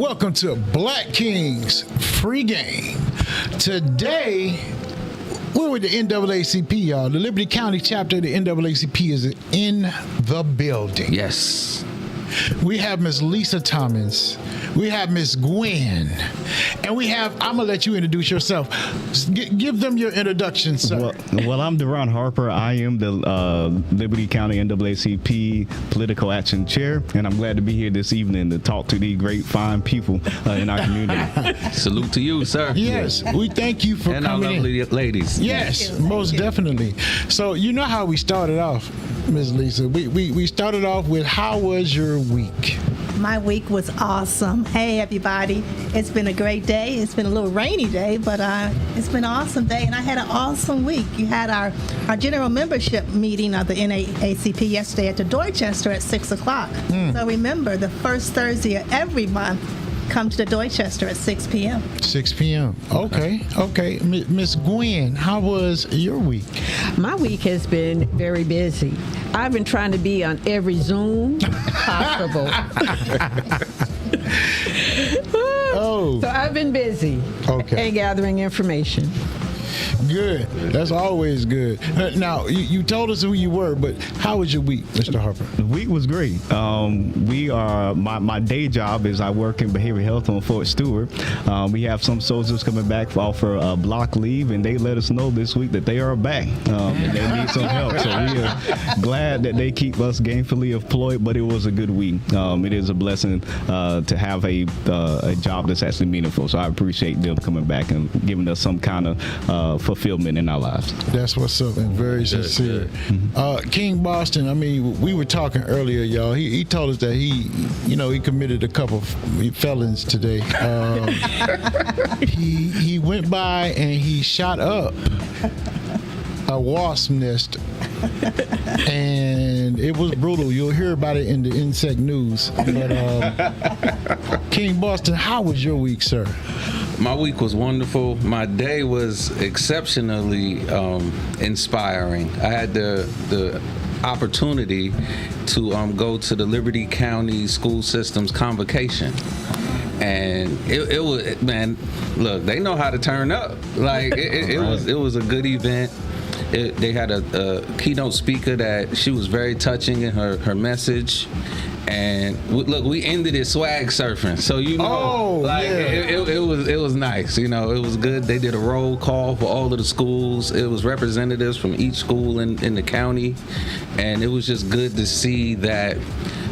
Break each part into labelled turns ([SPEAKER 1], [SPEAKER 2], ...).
[SPEAKER 1] Welcome to Black Kings Free Game. Today, we're with the NAACP, y'all. The Liberty County chapter of the NAACP is in the building.
[SPEAKER 2] Yes.
[SPEAKER 1] We have Miss Lisa Thomas. We have Miss Gwen. And we have, I'm going to let you introduce yourself. Give them your introduction, sir.
[SPEAKER 3] Well, I'm Deron Harper. I am the Liberty County NAACP Political Action Chair, and I'm glad to be here this evening to talk to these great, fine people in our community.
[SPEAKER 2] Salute to you, sir.
[SPEAKER 1] Yes, we thank you for
[SPEAKER 2] and
[SPEAKER 1] coming
[SPEAKER 2] our lovely
[SPEAKER 1] in.
[SPEAKER 2] ladies.
[SPEAKER 1] Yes, most definitely. So you know how we started off, Ms. Lisa. We started off with, how was your week?
[SPEAKER 4] My week was awesome. Hey, everybody. It's been a great day. It's been a little rainy day, but it's been an awesome day, and I had an awesome week. You had our general membership meeting of the NAACP yesterday at the Dorchester at 6 o'clock. So remember, the first Thursday of every month, come to the Dorchester at 6 p.m.
[SPEAKER 1] 6 p.m. Okay. Miss Gwen, how was your week?
[SPEAKER 5] My week has been very busy. I've been trying to be on every Zoom possible. So I've been busy and gathering information.
[SPEAKER 1] Good. That's always good. Now, you told us who you were, but how was your week, Mr. Harper?
[SPEAKER 3] The week was great. My day job is I work in behavioral health on Fort Stewart. We have some soldiers coming back for block leave, and they let us know this week that they are back and they need some help. So we are glad that they keep us gainfully employed, but it was a good week. It is a blessing to have a job that's actually meaningful. So I appreciate them coming back and giving us some kind of fulfillment in our lives. That's
[SPEAKER 1] what's up, and very sincere. King Boston, I mean, we were talking earlier, y'all. He told us that he committed a couple felons today. He went by and he shot up a wasp nest, and it was brutal. You'll hear about it in the insect news. But King Boston, how was your week, sir?
[SPEAKER 2] My week was wonderful. My day was exceptionally inspiring. I had the opportunity to go to the Liberty County School System's convocation. And it was, man, look, they know how to turn up. Like, it was a good event. They had a keynote speaker that she was very touching in her message. And look, we ended it swag surfing, so it was nice. It was good. They did a roll call for all of the schools. It was representatives from each school in the county, and it was just good to see that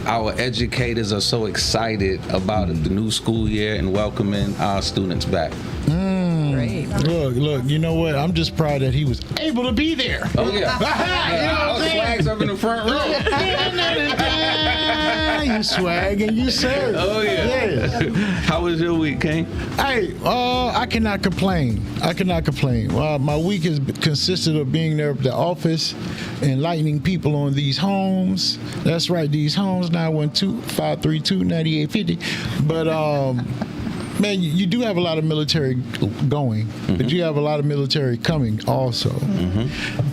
[SPEAKER 2] our educators are so excited about the new school year and welcoming our students back.
[SPEAKER 5] Great.
[SPEAKER 1] Look, you know what? I'm just proud that he was able to be there.
[SPEAKER 2] Oh, yeah. I was swags up in the front row.
[SPEAKER 1] You swag and you serve.
[SPEAKER 2] Oh, yeah. How was your week, King?
[SPEAKER 1] Hey, I cannot complain. My week has consisted of being there at the office, enlightening people on these homes. That's right, these homes, 912-532-9850. But, man, you do have a lot of military going, but you have a lot of military coming also.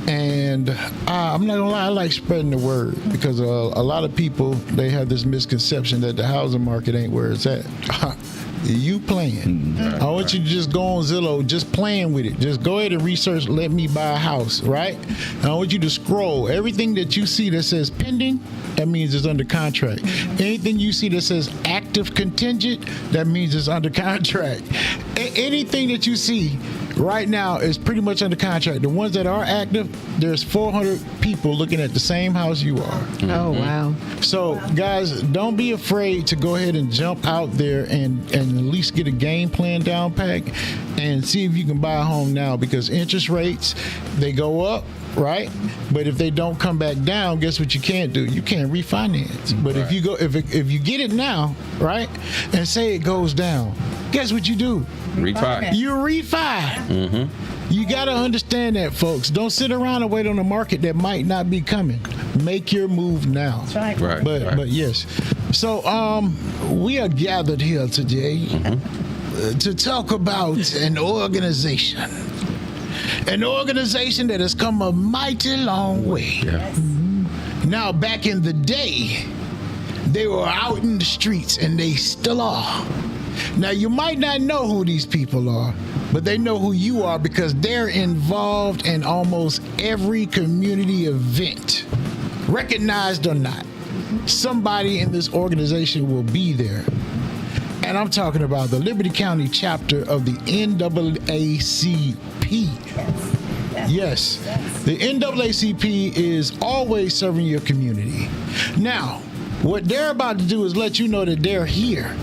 [SPEAKER 1] And I'm not gonna lie, I like spreading the word, because a lot of people, they have this misconception that the housing market ain't where it's at. You playing. I want you to just go on Zillow, just playing with it. Just go ahead and research, let me buy a house, right? And I want you to scroll. Everything that you see that says pending, that means it's under contract. Anything you see that says active contingent, that means it's under contract. Anything that you see right now is pretty much under contract. The ones that are active, there's 400 people looking at the same house you are.
[SPEAKER 5] Oh, wow.
[SPEAKER 1] So, guys, don't be afraid to go ahead and jump out there and at least get a game plan down pat and see if you can buy a home now, because interest rates, they go up, right? But if they don't come back down, guess what you can't do? You can't refinance. But if you get it now, right, and say it goes down, guess what you do?
[SPEAKER 2] Refi.
[SPEAKER 1] You refi. You got to understand that, folks. Don't sit around and wait on a market that might not be coming. Make your move now.
[SPEAKER 4] That's right.
[SPEAKER 1] But yes. So we are gathered here today to talk about an organization. An organization that has come a mighty long way.
[SPEAKER 2] Yes.
[SPEAKER 1] Now, back in the day, they were out in the streets, and they still are. Now, you might not know who these people are, but they know who you are because they're involved in almost every community event, recognized or not. Somebody in this organization will be there. And I'm talking about the Liberty County chapter of the NAACP. Yes. The NAACP is always serving your community. Now, what they're about to do is let you know that they're here.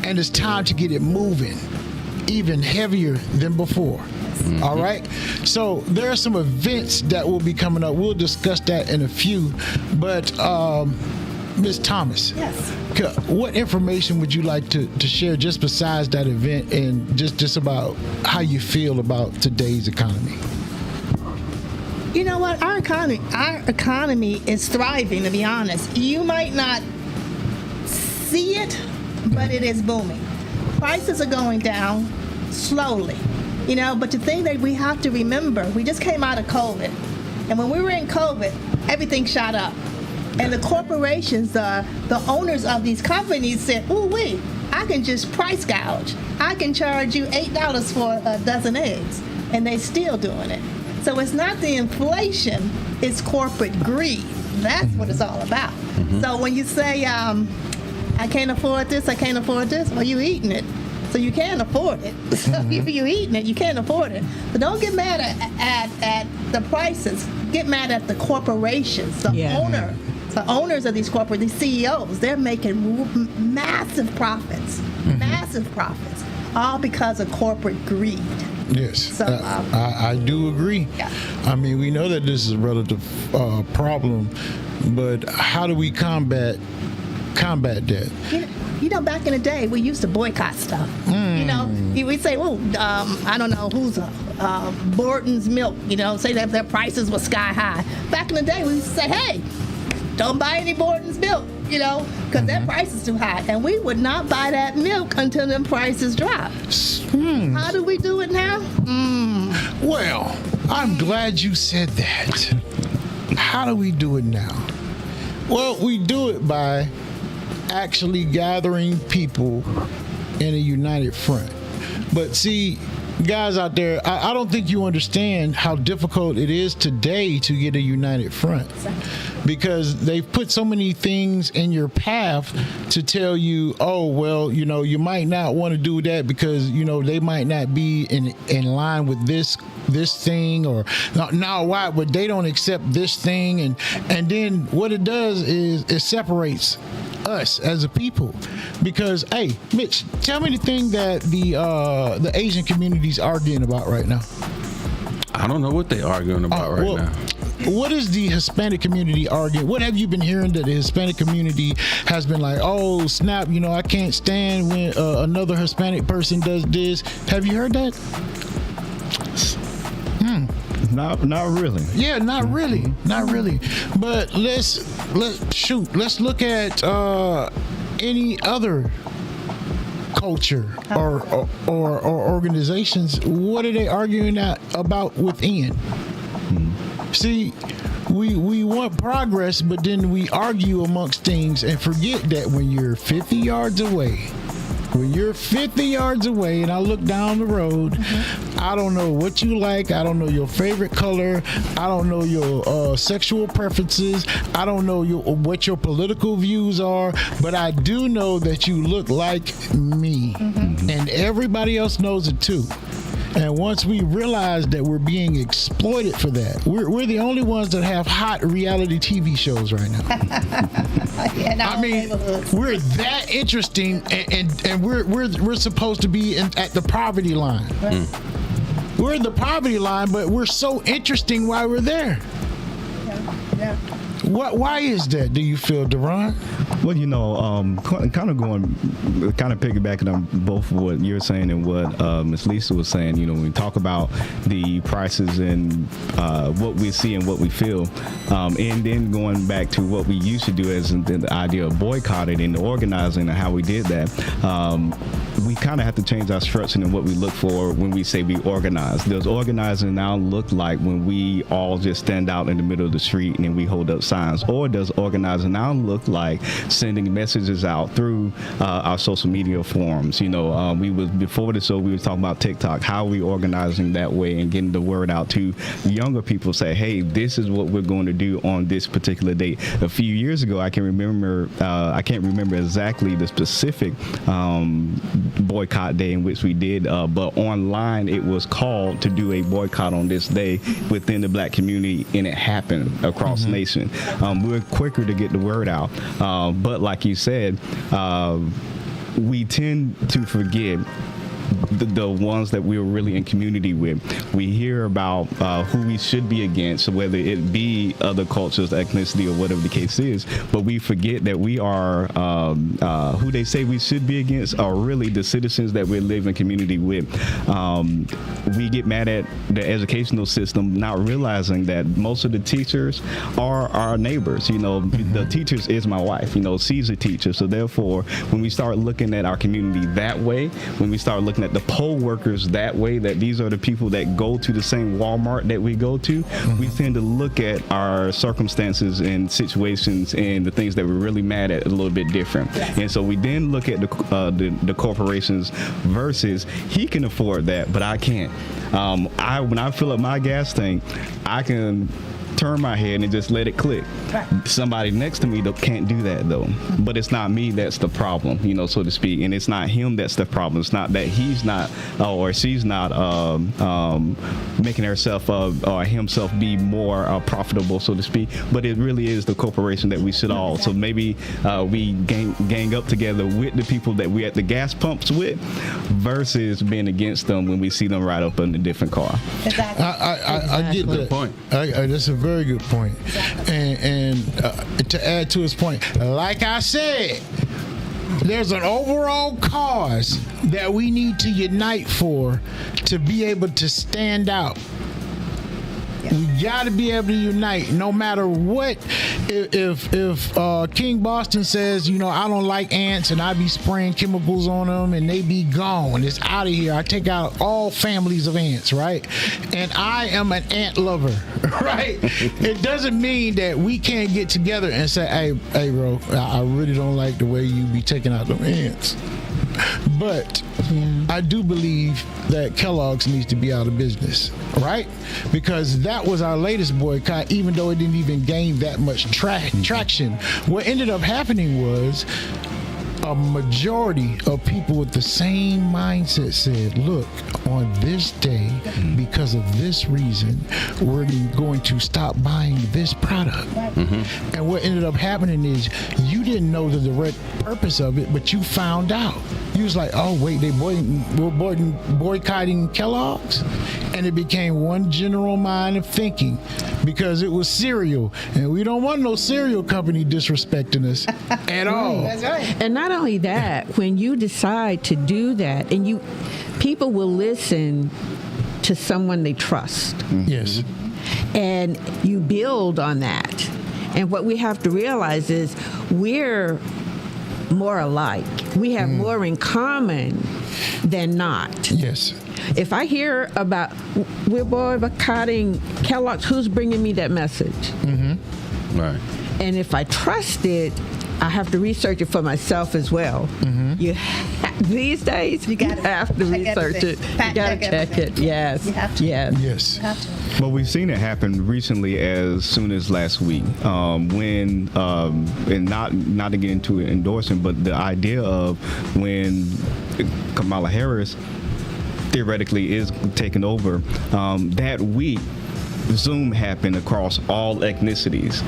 [SPEAKER 1] And it's time to get it moving even heavier than before. All right? So there are some events that will be coming up. We'll discuss that in a few. But Ms. Thomas,
[SPEAKER 4] Yes.
[SPEAKER 1] what information would you like to share just besides that event and just about how you feel about today's economy?
[SPEAKER 4] You know what? Our economy is thriving, to be honest. You might not see it, but it is booming. Prices are going down slowly, but the thing that we have to remember, we just came out of COVID. And when we were in COVID, everything shot up. And the corporations, the owners of these companies said, ooh, wait, I can just price gouge. I can charge you $8 for a dozen eggs. And they're still doing it. So it's not the inflation, it's corporate greed. That's what it's all about. So when you say, I can't afford this, well, you're eating it. So you can't afford it. So if you're eating it, you can't afford it. But don't get mad at the prices. Get mad at the corporations, the owners of these these CEOs. They're making massive profits, all because of corporate greed.
[SPEAKER 1] Yes,
[SPEAKER 4] So,
[SPEAKER 1] I do agree.
[SPEAKER 4] Yeah.
[SPEAKER 1] I mean, we know that this is a relative problem, but how do we combat that?
[SPEAKER 4] Back in the day, we used to boycott stuff. We'd say, I don't know who's Borton's milk, say that their prices were sky high. Back in the day, we used to say, hey, don't buy any Borton's milk, because their price is too high. And we would not buy that milk until them prices drop. How do we do it now?
[SPEAKER 1] Well, I'm glad you said that. How do we do it now? Well, we do it by actually gathering people in a united front. But see, guys out there, I don't think you understand how difficult it is today to get a united front, because they've put so many things in your path to tell you, oh, well, you might not want to do that because, they might not be in line with this thing, or now why, but they don't accept this thing. And then what it does is it separates us as a people. Because, hey, Mitch, tell me the thing that the Asian community's arguing about right now.
[SPEAKER 2] I don't know what they're arguing about now.
[SPEAKER 1] What is the Hispanic community arguing? What have you been hearing that the Hispanic community has been like, oh, snap, I can't stand when another Hispanic person does this. Have you heard that?
[SPEAKER 3] Not really.
[SPEAKER 1] Yeah, not really. But let's look at any other culture or organizations. What are they arguing about within? See, we want progress, but then we argue amongst things and forget that when you're 50 yards away, and I look down the road, I don't know what you like. I don't know your favorite color. I don't know your sexual preferences. I don't know what your political views are. But I do know that you look like me. And everybody else knows it too. And once we realize that we're being exploited for that, we're the only ones that have hot reality TV shows right now. I mean, we're that interesting, and we're supposed to be at the poverty line. We're the poverty line, but we're so interesting while we're there.
[SPEAKER 4] Yeah.
[SPEAKER 1] Why is that, do you feel, Deron?
[SPEAKER 3] Well, kind of piggybacking on both what you're saying and what Ms. Lisa was saying, when we talk about the prices and what we see and what we feel, and then going back to what we used to do as the idea of boycotting and organizing and how we did that. we kind of have to change our structure and what we look for when we say we organize. Does organizing now look like when we all just stand out in the middle of the street and we hold up signs? Or does organizing now look like sending messages out through our social media forums? Before the show, we were talking about TikTok. How are we organizing that way and getting the word out to younger people? Say, hey, this is what we're going to do on this particular date. A few years ago, I can't remember exactly the specific boycott day in which we did, but online it was called to do a boycott on this day within the Black community, and it happened across the nation. We're quicker to get the word out, but like you said, we tend to forget the ones that we were really in community with. We hear about who we should be against, whether it be other cultures, ethnicity, or whatever the case is, but we forget that we are who they say we should be against are really the citizens that we live in community with. We get mad at the educational system, not realizing that most of the teachers are our neighbors. The teachers is my wife. She's a teacher, so therefore when we start looking at our community that way, when we start looking at the poll workers that way, that these are the people that go to the same Walmart that we go to, we tend to look at our circumstances and situations and the things that we're really mad at a little bit different. And so we then look at the corporations versus he can afford that, but I can't. When I fill up my gas tank, I can turn my head and just let it click. Right. Somebody next to me can't do that though. But it's not me that's the problem, so to speak, and it's not him that's the problem. It's not that he's not or she's not making herself or himself be more profitable, so to speak. But it really is the corporation that we should all. So maybe we gang up together with the people that we at the gas pumps with, versus being against them when we see them ride up in a different car.
[SPEAKER 4] Exactly.
[SPEAKER 1] I get that point. That's a very good point. And to add to his point, like I said, there's an overall cause that we need to unite for to be able to stand out. We got to be able to unite, no matter what. If King Boston says, I don't like ants, and I be spraying chemicals on them, and they be gone, it's out of here. I take out all families of ants, right? And I am an ant lover, right? It doesn't mean that we can't get together and say, hey, bro, I really don't like the way you be taking out them ants. But I do believe that Kellogg's needs to be out of business, right? Because that was our latest boycott, even though it didn't even gain that much traction. What ended up happening was a majority of people with the same mindset said, look, on this day, because of this reason, we're going to stop buying this product. And what ended up happening is you didn't know the direct purpose of it, but you found out. You was like, oh, wait, we're boycotting Kellogg's? And it became one general line of thinking, because it was cereal. And we don't want no cereal company disrespecting us at all.
[SPEAKER 4] That's right.
[SPEAKER 5] And not only that, when you decide to do that, and people will listen to someone they trust.
[SPEAKER 1] Yes.
[SPEAKER 5] And you build on that. And what we have to realize is we're more alike. We have more in common than not.
[SPEAKER 1] Yes.
[SPEAKER 5] If I hear about we're boycotting Kellogg's, who's bringing me that message?
[SPEAKER 2] Right.
[SPEAKER 5] And if I trust it, I have to research it for myself as well. These days, you have to research it. You got to check it. Yes.
[SPEAKER 4] You have to.
[SPEAKER 5] Yes.
[SPEAKER 1] Yes.
[SPEAKER 4] You have to.
[SPEAKER 3] Well, we've seen it happen recently, as soon as last week, when and not to get into an endorsement, but the idea of when Kamala Harris theoretically is taking over, that week Zoom happened across all ethnicities.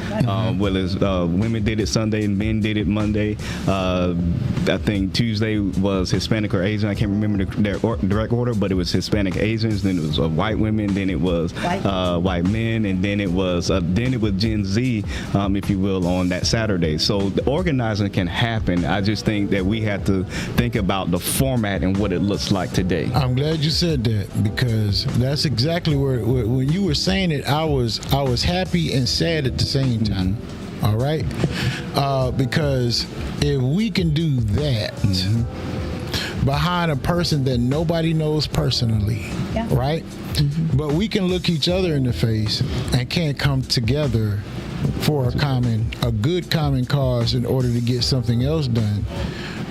[SPEAKER 3] Whether it's, women did it Sunday and men did it Monday. I think Tuesday was Hispanic or Asian. I can't remember their direct order, but it was Hispanic Asians. Then it was white women. Then it was white men, and then it was Gen Z, if you will, on that Saturday. So the organizing can happen. I just think that we have to think about the format and what it looks like today.
[SPEAKER 1] I'm glad you said that, because that's exactly where when you were saying it, I was happy and sad at the same time. All right, because if we can do that, behind a person that nobody knows personally,
[SPEAKER 4] Yeah.
[SPEAKER 1] right? But we can look each other in the face and can't come together for a good common cause in order to get something else done.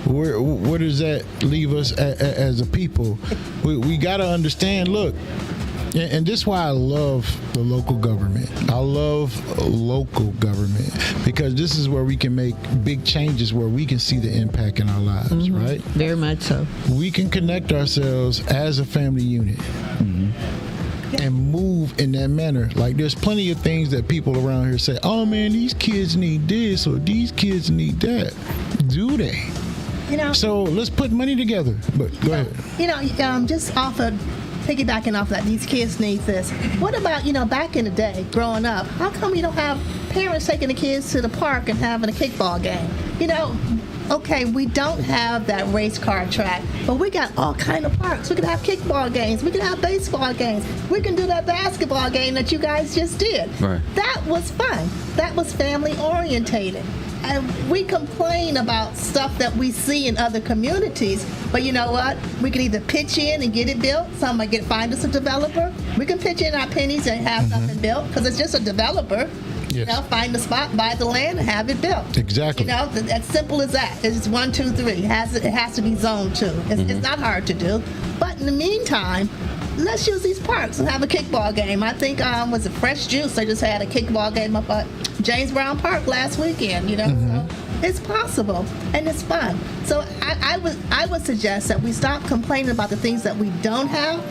[SPEAKER 1] Where does that leave us as a people? We got to understand, look, and this is why I love the local government. I love local government because this is where we can make big changes, where we can see the impact in our lives, right?
[SPEAKER 5] Very much so.
[SPEAKER 1] We can connect ourselves as a family unit and move in that manner. Like, there's plenty of things that people around here say, oh man, these kids need this or these kids need that. Do they?
[SPEAKER 4] You know,
[SPEAKER 1] So let's put money together. But go ahead.
[SPEAKER 4] you know, just off of piggybacking off that, these kids need this. What about, back in the day, growing up, how come you don't have parents taking the kids to the park and having a kickball game? Okay, we don't have that race car track, but we got all kind of parks. We can have kickball games. We can have baseball games. We can do that basketball game that you guys just did.
[SPEAKER 2] Right.
[SPEAKER 4] That was fun. That was family orientated. And we complain about stuff that we see in other communities, but you know what? We can either pitch in and get it built. Somebody find us a developer. We can pitch in our pennies and have something built because it's just a developer.
[SPEAKER 1] Yes.
[SPEAKER 4] Find the spot, buy the land, and have it built.
[SPEAKER 1] Exactly.
[SPEAKER 4] As simple as that. It's 1, 2, 3. It has to be zoned too. It's not hard to do. But in the meantime, let's use these parks and have a kickball game. I think was it Fresh Juice? They just had a kickball game up at James Brown Park last weekend. So it's possible and it's fun. So I would suggest that we stop complaining about the things that we don't have,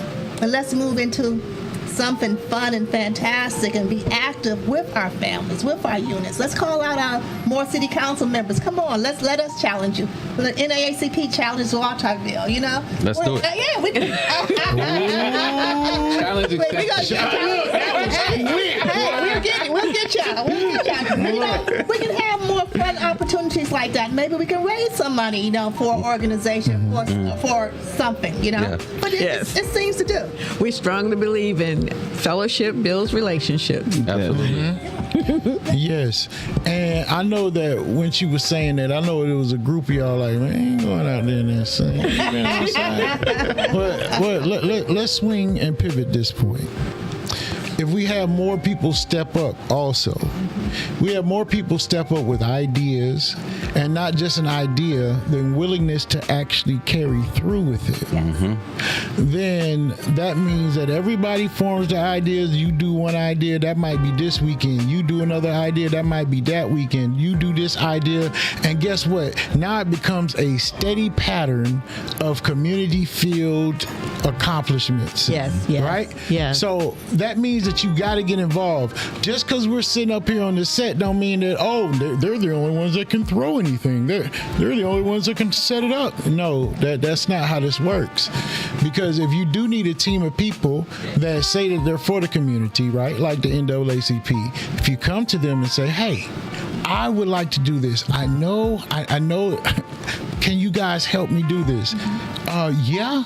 [SPEAKER 4] and let's move into something fun and fantastic and be active with our families, with our units. Let's call out our more city council members. Come on, let us challenge you. The NAACP challenges Waterville,
[SPEAKER 2] Let's do it.
[SPEAKER 4] Yeah, we can.
[SPEAKER 2] Challenge accepted.
[SPEAKER 4] We'll get y'all. We can have more fun opportunities like that. Maybe we can raise some money, for an organization, for something,
[SPEAKER 2] Yeah.
[SPEAKER 4] But it's things to do.
[SPEAKER 5] We strongly believe in fellowship builds relationship.
[SPEAKER 2] Absolutely.
[SPEAKER 1] Yes, and I know that when she was saying that, I know there was a group of y'all like, man, I ain't going out there and saying. But let's swing and pivot this point. If we have more people step up also, we have more people step up with ideas, and not just an idea, then willingness to actually carry through with it. Then that means that everybody forms the ideas. You do one idea, that might be this weekend. You do another idea, that might be that weekend. You do this idea, and guess what? Now it becomes a steady pattern of community-filled accomplishments.
[SPEAKER 5] Yes.
[SPEAKER 1] Right?
[SPEAKER 5] Yes.
[SPEAKER 1] So that means that you got to get involved. Just because we're sitting up here on the set don't mean that, they're the only ones that can throw anything. They're the only ones that can set it up. No, that's not how this works. Because if you do need a team of people that say that they're for the community, right, like the NAACP, if you come to them and say, hey, I would like to do this. I know, can you guys help me do this? Yeah.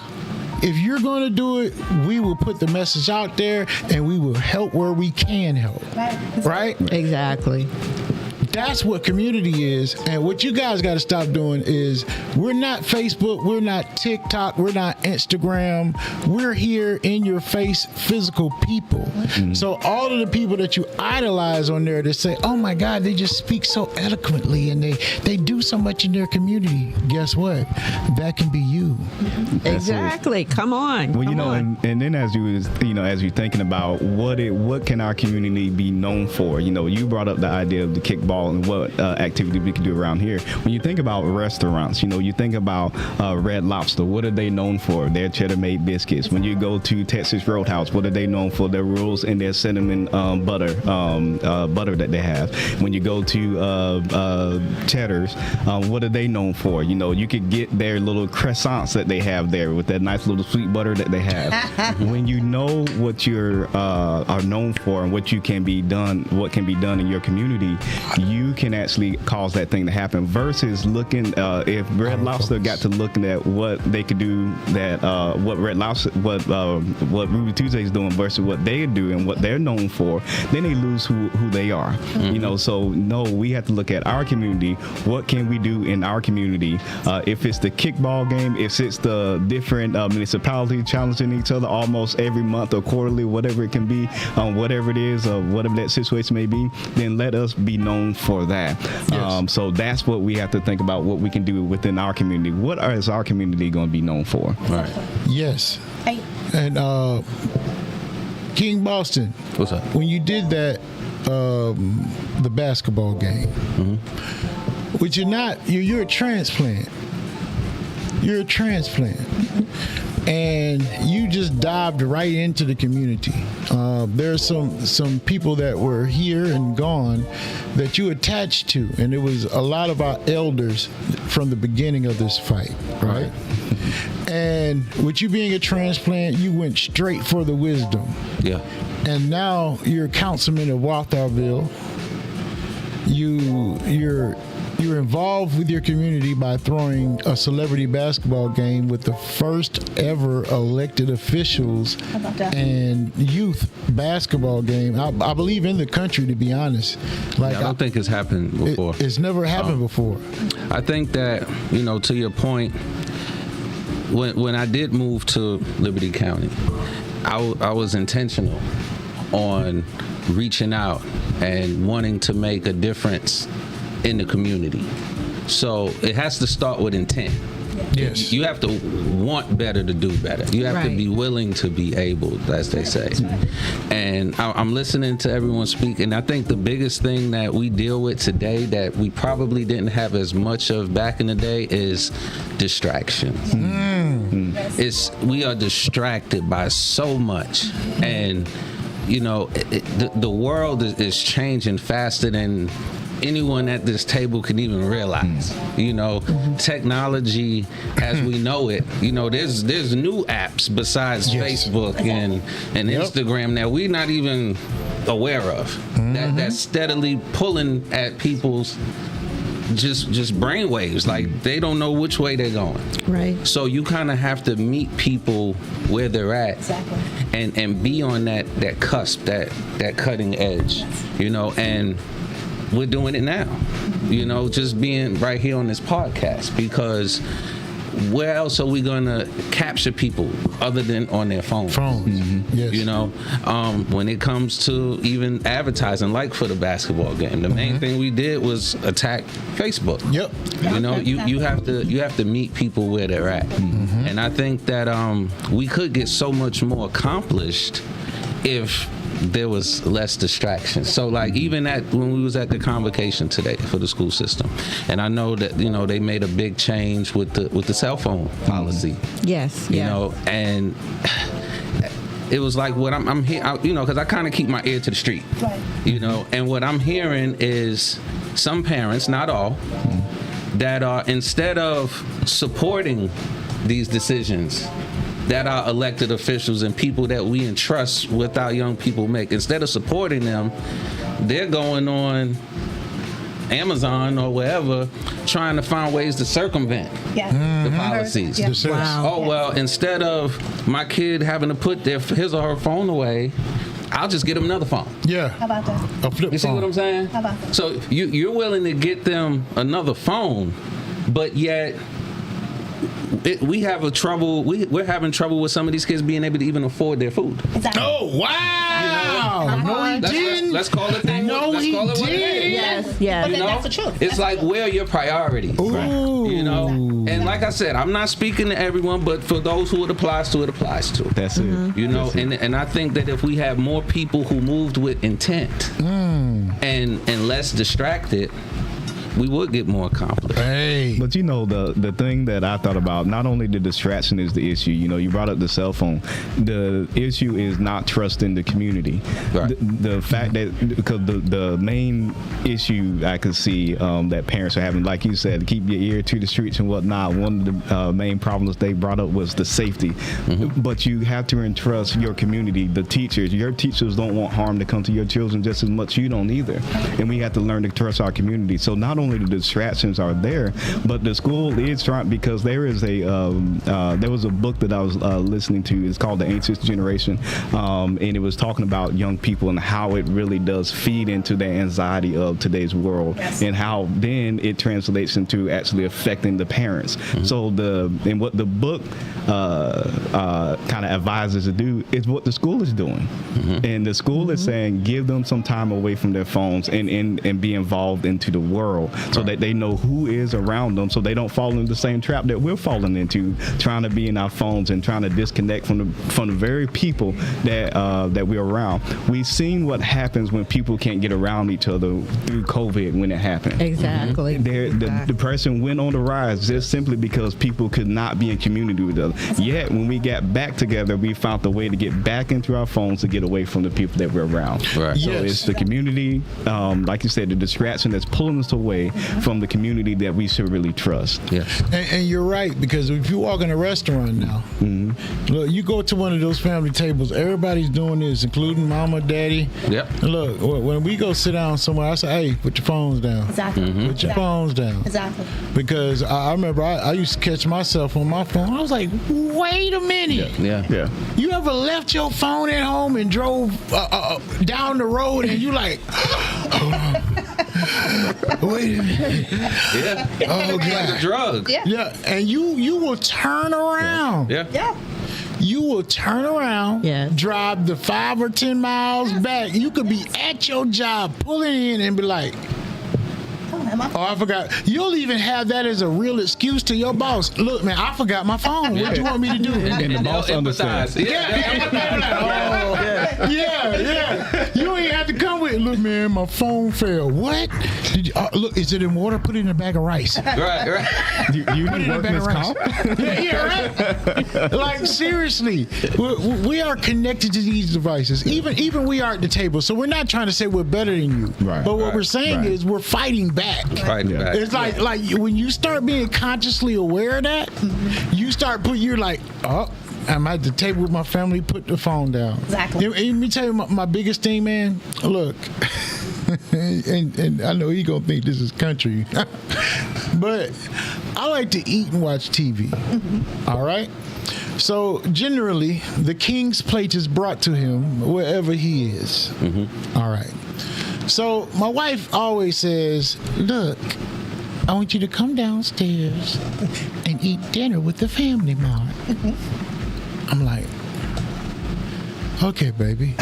[SPEAKER 1] If you're going to do it, we will put the message out there and we will help where we can help. Right?
[SPEAKER 5] Exactly.
[SPEAKER 1] That's what community is. And what you guys got to stop doing is, we're not Facebook, we're not TikTok, we're not Instagram. We're here in your face, physical people. So all of the people that you idolize on there that say, oh my God, they just speak so eloquently and they do so much in their community. Guess what? That can be you.
[SPEAKER 5] Exactly. Come on.
[SPEAKER 3] Well,
[SPEAKER 5] come on.
[SPEAKER 3] and then as you're thinking about what can our community be known for, you brought up the idea of the kickball and what activity we can do around here. When you think about restaurants, you think about Red Lobster. What are they known for? Their cheddar made biscuits. When you go to Texas Roadhouse, what are they known for? Their rolls and their cinnamon butter that they have. When you go to Cheddar's, what are they known for? You could get their little croissants that they have there with that nice little sweet butter that they have. When you know what you are known for and what can be done in your community, you can actually cause that thing to happen. Versus looking, if Red Lobster got to looking at what they could do, that what Red Lobster, what Ruby Tuesday is doing versus what they do and what they're known for, then they lose who they are. So no, we have to look at our community. What can we do in our community? If it's the kickball game, It sits the different municipalities challenging each other almost every month or quarterly, whatever it can be, whatever it is, or whatever that situation may be. Then let us be known for that.
[SPEAKER 1] Yes.
[SPEAKER 3] So that's what we have to think about. What we can do within our community. What is our community going to be known for?
[SPEAKER 2] Right.
[SPEAKER 1] Yes.
[SPEAKER 4] Hey,
[SPEAKER 1] And King Boston,
[SPEAKER 2] What's up?
[SPEAKER 1] when you did that, the basketball game, which you're a transplant. You're a transplant. And you just dived right into the community. There's some people that were here and gone that you attached to, and it was a lot of our elders from the beginning of this fight, right? And with you being a transplant, you went straight for the wisdom.
[SPEAKER 2] Yeah.
[SPEAKER 1] And now you're a councilman of Walthamville. You're involved with your community by throwing a celebrity basketball game with the first ever elected officials
[SPEAKER 4] How about that?
[SPEAKER 1] and youth basketball game. I believe in the country, to be honest. Like
[SPEAKER 2] I don't think it's happened before.
[SPEAKER 1] it's never happened before.
[SPEAKER 2] I think that, to your point, when I did move to Liberty County, I was intentional on reaching out and wanting to make a difference in the community. So it has to start with intent.
[SPEAKER 1] Yes.
[SPEAKER 2] You have to want better to do better. You have to
[SPEAKER 5] Right.
[SPEAKER 2] be willing to be able, as they say. And I'm listening to everyone speak, and I think the biggest thing that we deal with today that we probably didn't have as much of back in the day is distractions. We are distracted by so much, and the world is changing faster than anyone at this table can even realize. Technology as we know it, there's new apps besides
[SPEAKER 1] Yes.
[SPEAKER 2] Facebook and
[SPEAKER 1] Yep.
[SPEAKER 2] Instagram that we're not even aware of, that's steadily pulling at people's just brainwaves. Like they don't know which way they're going.
[SPEAKER 5] Right.
[SPEAKER 2] So you kind of have to meet people where they're at,
[SPEAKER 4] Exactly.
[SPEAKER 2] and be on that cusp, that cutting edge, and we're doing it now, just being right here on this podcast, because where else are we gonna capture people other than on their phones?
[SPEAKER 1] Yes.
[SPEAKER 2] When it comes to even advertising, like for the basketball game, the main thing we did was attack Facebook.
[SPEAKER 1] Yep.
[SPEAKER 2] You have to meet people where they're at, and I think that we could get so much more accomplished if there was less distraction. So like even when we was at the convocation today for the school system, and I know that they made a big change with the cell phone policy.
[SPEAKER 5] Yes.
[SPEAKER 2] And it was like what I'm here, because I kind of keep my ear to the street.
[SPEAKER 4] Right.
[SPEAKER 2] And what I'm hearing is some parents, not all, that are, instead of supporting these decisions that our elected officials and people that we entrust with our young people make, instead of supporting them, they're going on Amazon or wherever trying to find ways to circumvent
[SPEAKER 4] Yeah.
[SPEAKER 2] the policies.
[SPEAKER 4] Yeah.
[SPEAKER 1] Yes, sir.
[SPEAKER 5] Wow.
[SPEAKER 2] Oh, well, instead of my kid having to put his or her phone away, I'll just get them another phone.
[SPEAKER 1] Yeah.
[SPEAKER 4] How about that?
[SPEAKER 1] A flip
[SPEAKER 2] You see
[SPEAKER 1] phone.
[SPEAKER 2] what I'm saying?
[SPEAKER 4] How about that?
[SPEAKER 2] So you're willing to get them another phone, but yet we're having trouble with some of these kids being able to even afford their food.
[SPEAKER 4] Exactly.
[SPEAKER 1] Oh, wow. No, he didn't.
[SPEAKER 2] Let's call it thing.
[SPEAKER 1] No,
[SPEAKER 2] let's
[SPEAKER 1] he
[SPEAKER 2] call it what it
[SPEAKER 1] didn't.
[SPEAKER 2] is.
[SPEAKER 5] Yes. Yes.
[SPEAKER 4] But then that's the truth.
[SPEAKER 2] It's like, where are your priorities?
[SPEAKER 1] Ooh.
[SPEAKER 2] And like I said, I'm not speaking to everyone, but for those who it applies to, it applies to.
[SPEAKER 3] That's it. That's it.
[SPEAKER 2] And I think that if we have more people who moved with intent and less distracted, we would get more accomplished.
[SPEAKER 1] Hey.
[SPEAKER 3] But the thing that I thought about, not only the distraction is the issue. You brought up the cell phone. The issue is not trusting the community.
[SPEAKER 2] Right.
[SPEAKER 3] The fact that, because the main issue I could see that parents are having, like you said, keep your ear to the streets and whatnot. One of the main problems they brought up was the safety. But you have to entrust your community, the teachers. Your teachers don't want harm to come to your children just as much you don't either. And we have to learn to trust our community. So not only the distractions are there, but the school is trying, because there is there was a book that I was listening to. It's called The Anxious Generation, and it was talking about young people and how it really does feed into the anxiety of today's world, and how then it translates into actually affecting the parents. So what the book kind of advises to do is what the school is doing, and the school is saying give them some time away from their phones and be involved into the world, so that they know who is around them, so they don't fall into the same trap that we're falling into, trying to be in our phones and trying to disconnect from the very people that we're around. We've seen what happens when people can't get around each other through COVID when it happened.
[SPEAKER 5] Exactly.
[SPEAKER 3] The depression went on the rise just simply because people could not be in community with others. Yet when we got back together, we found the way to get back into our phones to get away from the people that we're around.
[SPEAKER 2] Right.
[SPEAKER 3] So it's the community, like you said, the distraction that's pulling us away from the community that we should really trust.
[SPEAKER 2] Yes.
[SPEAKER 1] And you're right, because if you walk in a restaurant now, look, you go to one of those family tables, everybody's doing this, including mama, daddy.
[SPEAKER 2] Yep.
[SPEAKER 1] And look, when we go sit down somewhere, I say, hey, put your phones down.
[SPEAKER 4] Exactly.
[SPEAKER 1] Put your phones down.
[SPEAKER 4] Exactly.
[SPEAKER 1] Because I remember I used to catch myself on my phone. I was like, wait a minute.
[SPEAKER 2] Yeah.
[SPEAKER 1] You ever left your phone at home and drove down the road and you like, hold on. Wait a minute.
[SPEAKER 2] Yeah.
[SPEAKER 1] Oh,
[SPEAKER 2] It's like a
[SPEAKER 1] God.
[SPEAKER 2] drug.
[SPEAKER 1] Yeah, and you will turn around.
[SPEAKER 2] Yeah.
[SPEAKER 1] You will turn around,
[SPEAKER 5] Yes.
[SPEAKER 1] drive the 5 or 10 miles back. You could be at your job, pulling in and be like, oh, I forgot. You'll even have that as a real excuse to your boss. Look, man, I forgot my phone. What do you want me to do?
[SPEAKER 3] And the boss understands.
[SPEAKER 1] Yeah. You ain't have to come with, look, man, my phone fell. What? Did you, look, is it in water? Put it in a bag of rice.
[SPEAKER 2] Right.
[SPEAKER 3] You need workman's comp?
[SPEAKER 1] Right. Like, seriously, we are connected to these devices. Even we are at the table. So we're not trying to say we're better than you.
[SPEAKER 3] Right.
[SPEAKER 1] But what
[SPEAKER 2] Right.
[SPEAKER 1] we're saying is we're fighting back.
[SPEAKER 2] Fighting back.
[SPEAKER 1] It's like when you start being consciously aware of that, you start you're like, oh, I'm at the table with my family, put the phone down.
[SPEAKER 4] Exactly.
[SPEAKER 1] And let me tell you my biggest thing, man. Look, and I know he gonna think this is country, but I like to eat and watch TV. All right. So generally, the king's plate is brought to him wherever he is. All right. So my wife always says, look, I want you to come downstairs and eat dinner with the family, Mom. I'm like, okay, baby.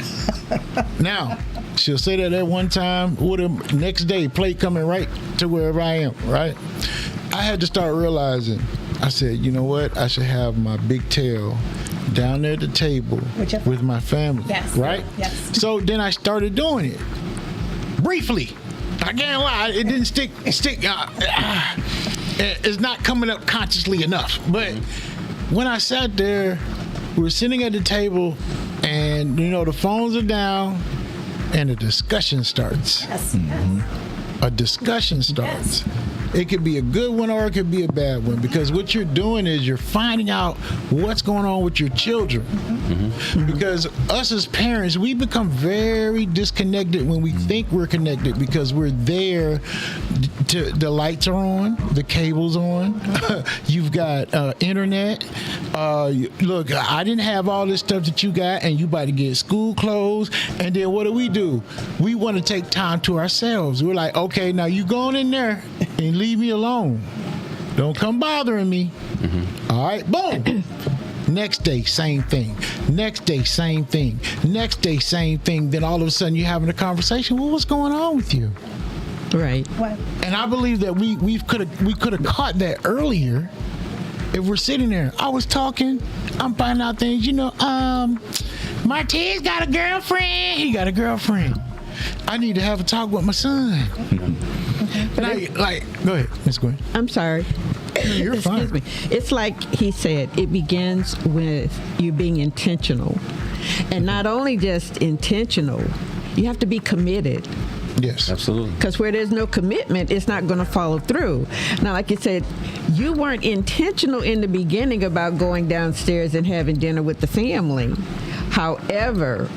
[SPEAKER 1] Now, she'll say that at one time, with the next day, plate coming right to wherever I am, right? I had to start realizing, I said, you know what? I should have my big tail down there at the table with my family, right?
[SPEAKER 4] Yes.
[SPEAKER 1] So then I started doing it. Briefly, I can't lie, it didn't stick. It's not coming up consciously enough. But when I sat there, we were sitting at the table, and the phones are down, and a discussion starts.
[SPEAKER 4] Yes.
[SPEAKER 1] A discussion starts. It could be a good one or it could be a bad one, because what you're doing is you're finding out what's going on with your children. Because us as parents, we become very disconnected when we think we're connected, because we're there. The lights are on, the cable's on, you've got internet. Look, I didn't have all this stuff that you got, and you about to get school clothes. And then what do? We want to take time to ourselves. We're like, okay, now you going in there and leave me alone. Don't come bothering me. All right, boom. Next day, same thing. Next day, same thing. Next day, same thing. Then all of a sudden, you're having a conversation. Well, what's going on with you?
[SPEAKER 5] Right.
[SPEAKER 4] What?
[SPEAKER 1] And I believe that we could have caught that earlier if we're sitting there. I was talking. I'm finding out things. Martez got a girlfriend. He got a girlfriend. I need to have a talk with my son. Go ahead, Miss Gwen.
[SPEAKER 5] I'm sorry.
[SPEAKER 1] You're fine.
[SPEAKER 5] Excuse me. It's like he said, it begins with you being intentional. And not only just intentional, you have to be committed.
[SPEAKER 1] Yes.
[SPEAKER 2] Absolutely.
[SPEAKER 5] Because where there's no commitment, it's not going to follow through. Now, like you said, you weren't intentional in the beginning about going downstairs and having dinner with the family. However,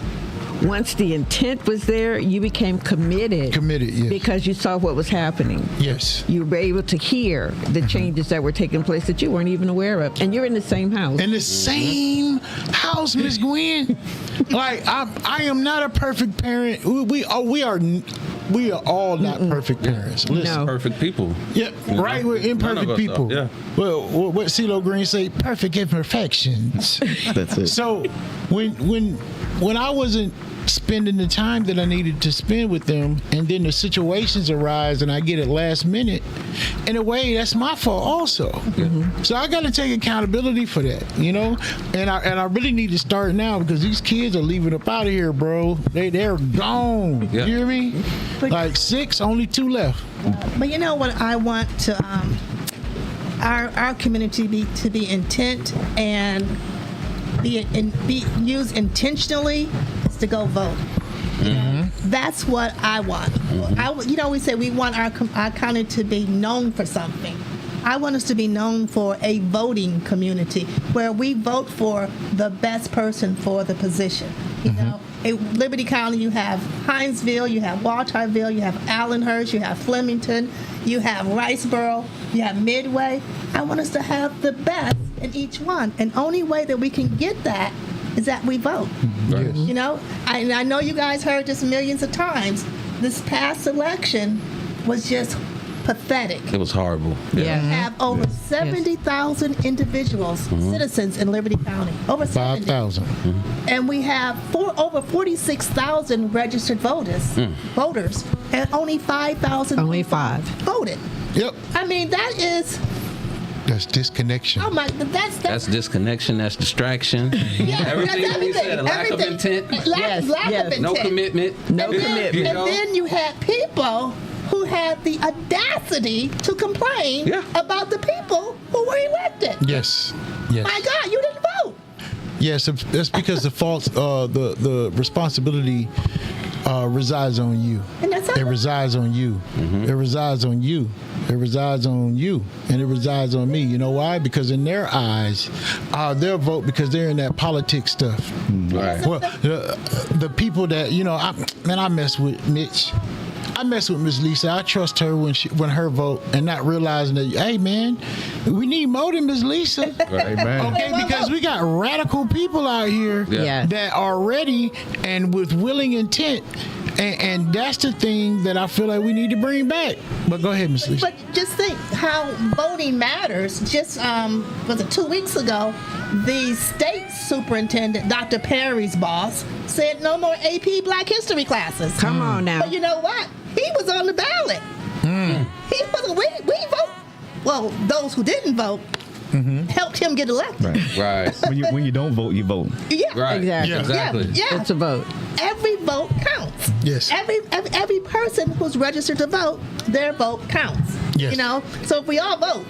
[SPEAKER 5] once the intent was there, you became committed.
[SPEAKER 1] Committed, yes.
[SPEAKER 5] Because you saw what was happening.
[SPEAKER 1] Yes.
[SPEAKER 5] You were able to hear the changes that were taking place that you weren't even aware of. And you're in the same house.
[SPEAKER 1] In the same house, Miss Gwen. Like I am not a perfect parent. We are all not perfect parents. Listen.
[SPEAKER 5] No.
[SPEAKER 2] Perfect people.
[SPEAKER 1] Yeah, right. We're
[SPEAKER 2] None of
[SPEAKER 1] imperfect
[SPEAKER 2] us
[SPEAKER 1] people.
[SPEAKER 2] are, yeah.
[SPEAKER 1] Well, what CeeLo Green say? Perfect imperfections.
[SPEAKER 3] That's it.
[SPEAKER 1] So when I wasn't spending the time that I needed to spend with them, and then the situations arise and I get it last minute, in a way that's my fault also. So I got to take accountability for that, and I really need to start now, because these kids are leaving up out of here, bro. They're gone.
[SPEAKER 2] Yeah.
[SPEAKER 1] You hear me? Like 6, only 2 left.
[SPEAKER 4] But you know what I want to our community to be intent and be used intentionally is to go vote. That's what I want. We say we want our county to be known for something. I want us to be known for a voting community where we vote for the best person for the position. In Liberty County, you have Hinesville, you have Walterville, you have Allenhurst, you have Flemington, you have Riceboro, you have Midway. I want us to have the best in each one. And only way that we can get that is that we vote.
[SPEAKER 1] Yes.
[SPEAKER 4] I know you guys heard this millions of times. This past election was just pathetic.
[SPEAKER 2] It was horrible.
[SPEAKER 4] We have over 70,000 individuals, citizens in Liberty County. Over 70.
[SPEAKER 1] 5,000.
[SPEAKER 4] And we have over 46,000 registered voters, and only 5,000
[SPEAKER 5] Only 5.
[SPEAKER 4] voted.
[SPEAKER 1] Yep.
[SPEAKER 4] I mean,
[SPEAKER 1] That's disconnection.
[SPEAKER 4] oh my,
[SPEAKER 2] That's disconnection. That's distraction.
[SPEAKER 4] yeah,
[SPEAKER 2] everything
[SPEAKER 4] that's
[SPEAKER 2] we said. Lack of
[SPEAKER 4] everything.
[SPEAKER 2] intent.
[SPEAKER 4] Lack of intent.
[SPEAKER 2] No commitment.
[SPEAKER 5] No
[SPEAKER 4] And then-
[SPEAKER 5] commitment.
[SPEAKER 4] And then you had people who had the audacity to complain
[SPEAKER 2] Yeah.
[SPEAKER 4] about the people who were elected.
[SPEAKER 1] Yes.
[SPEAKER 4] My God, you didn't vote.
[SPEAKER 1] Yes, that's because the fault, the responsibility resides on you.
[SPEAKER 4] And that's
[SPEAKER 1] It resides on you. It resides on you. It resides on you, and it resides on me. You know why? Because in their eyes, they'll vote because they're in that politics stuff.
[SPEAKER 2] Right.
[SPEAKER 1] Well, the people that I mess with Mitch. I mess with Miss Lisa. I trust her when her vote, and not realizing that, hey man, we need more than Miss Lisa.
[SPEAKER 2] Right.
[SPEAKER 3] Amen.
[SPEAKER 1] Okay, because we got radical people out here
[SPEAKER 5] Yeah.
[SPEAKER 1] that are ready and with willing intent. And that's the thing that I feel like we need to bring back. But go ahead, Ms. Lisa.
[SPEAKER 4] But just think how voting matters. Just, was it 2 weeks ago, the state superintendent, Dr. Perry's boss, said no more AP Black History classes.
[SPEAKER 5] Come on now.
[SPEAKER 4] But you know what? He was on the ballot. He wasn't, we vote. Well, those who didn't vote helped him get elected.
[SPEAKER 3] Right.
[SPEAKER 2] Right.
[SPEAKER 3] When you don't vote, you vote.
[SPEAKER 4] Yeah.
[SPEAKER 2] Right.
[SPEAKER 5] Exactly.
[SPEAKER 2] Exactly.
[SPEAKER 4] Yeah.
[SPEAKER 5] It's a vote.
[SPEAKER 4] Every vote counts.
[SPEAKER 1] Yes.
[SPEAKER 4] Every person who's registered to vote, their vote counts.
[SPEAKER 1] Yes.
[SPEAKER 4] So if we all vote,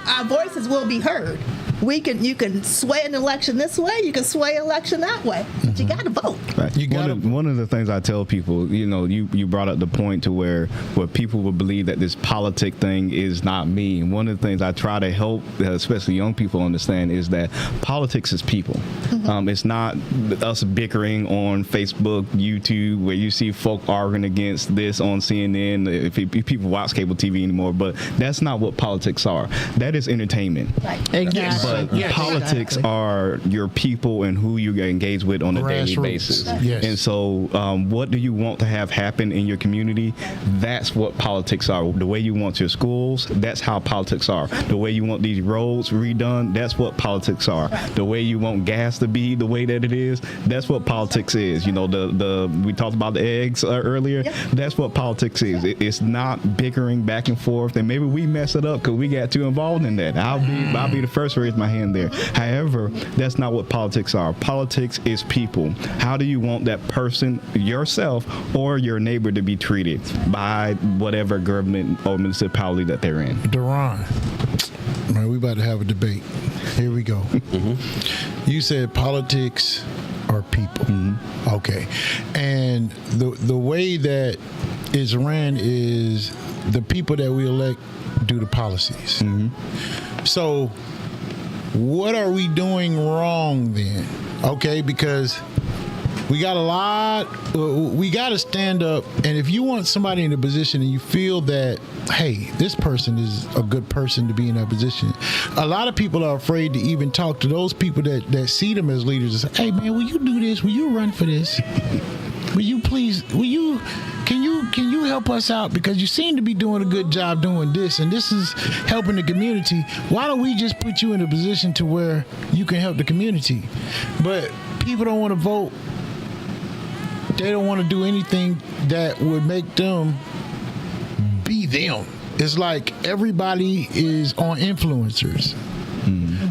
[SPEAKER 4] our voices will be heard. You can sway an election this way, you can sway an election that way, but you got to vote.
[SPEAKER 3] Right.
[SPEAKER 1] You gotta-
[SPEAKER 3] One of the things I tell people, you brought up the point to where people will believe that this politic thing is not me. And one of the things I try to help, especially young people, understand is that politics is people. It's not us bickering on Facebook, YouTube, where you see folk arguing against this on CNN. If people watch cable TV anymore, but that's not what politics are. That is entertainment.
[SPEAKER 4] Right.
[SPEAKER 5] Exactly.
[SPEAKER 3] But
[SPEAKER 1] Yes.
[SPEAKER 3] politics are your people and who you engage with on a daily
[SPEAKER 1] Grassroots.
[SPEAKER 3] basis.
[SPEAKER 1] Yes.
[SPEAKER 3] And so, what do you want to have happen in your community? That's what politics are. The way you want your schools, that's how politics are. The way you want these roads redone, that's what politics are. The way you want gas to be the way that it is, that's what politics is. We talked about the eggs earlier.
[SPEAKER 4] Yep.
[SPEAKER 3] That's what politics is. It's not bickering back and forth. And maybe we mess it up because we got too involved in that. I'll be the first to raise my hand there. However, that's not what politics are. Politics is people. How do you want that person, yourself, or your neighbor to be treated by whatever government or municipality that they're in?
[SPEAKER 1] Duran, man, we about to have a debate. Here we go. You said politics are people. Okay. And the way that it's ran is the people that we elect do the policies. So what are we doing wrong then? Okay, because We got a lot. We got to stand up. And if you want somebody in a position and you feel that, hey, this person is a good person to be in that position, a lot of people are afraid to even talk to those people that see them as leaders and say, hey, man, will you do this? Will you run for this? Will you please? Can you help us out, because you seem to be doing a good job doing this, and this is helping the community. Why don't we just put you in a position to where you can help the community? But people don't want to vote. They don't want to do anything that would make them be them. It's like everybody is on influencers.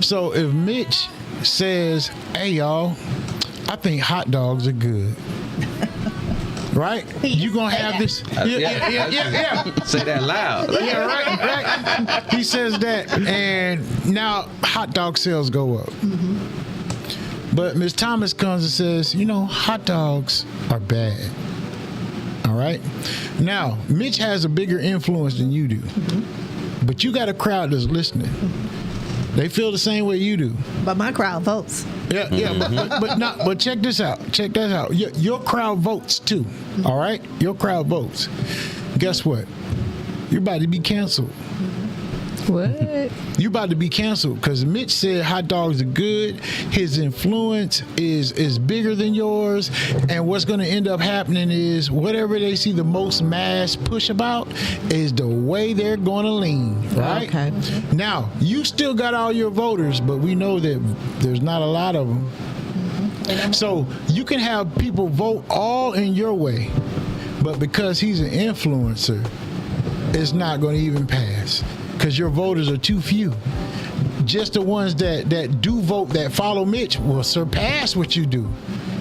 [SPEAKER 1] So if Mitch says, hey, y'all, I think hot dogs are good. Right? You gonna have this? Yeah.
[SPEAKER 2] Say that loud.
[SPEAKER 1] Yeah, right. He says that, and now hot dog sales go up. But Ms. Thomas comes and says, hot dogs are bad. All right? Now, Mitch has a bigger influence than you do. But you got a crowd that's listening. They feel the same way you do.
[SPEAKER 4] But my crowd votes.
[SPEAKER 1] Yeah, but check this out. Check that out. Your crowd votes too. All right? Your crowd votes. Guess what? You're about to be canceled.
[SPEAKER 5] What?
[SPEAKER 1] You about to be canceled because Mitch said hot dogs are good. His influence is bigger than yours, and what's going to end up happening is whatever they see the most mass push about is the way they're going to lean. Right?
[SPEAKER 5] Okay.
[SPEAKER 1] Now you still got all your voters, but we know that there's not a lot of them. So you can have people vote all in your way, but because he's an influencer, it's not going to even pass. Because your voters are too few. Just the ones that do vote, that follow Mitch, will surpass what you do.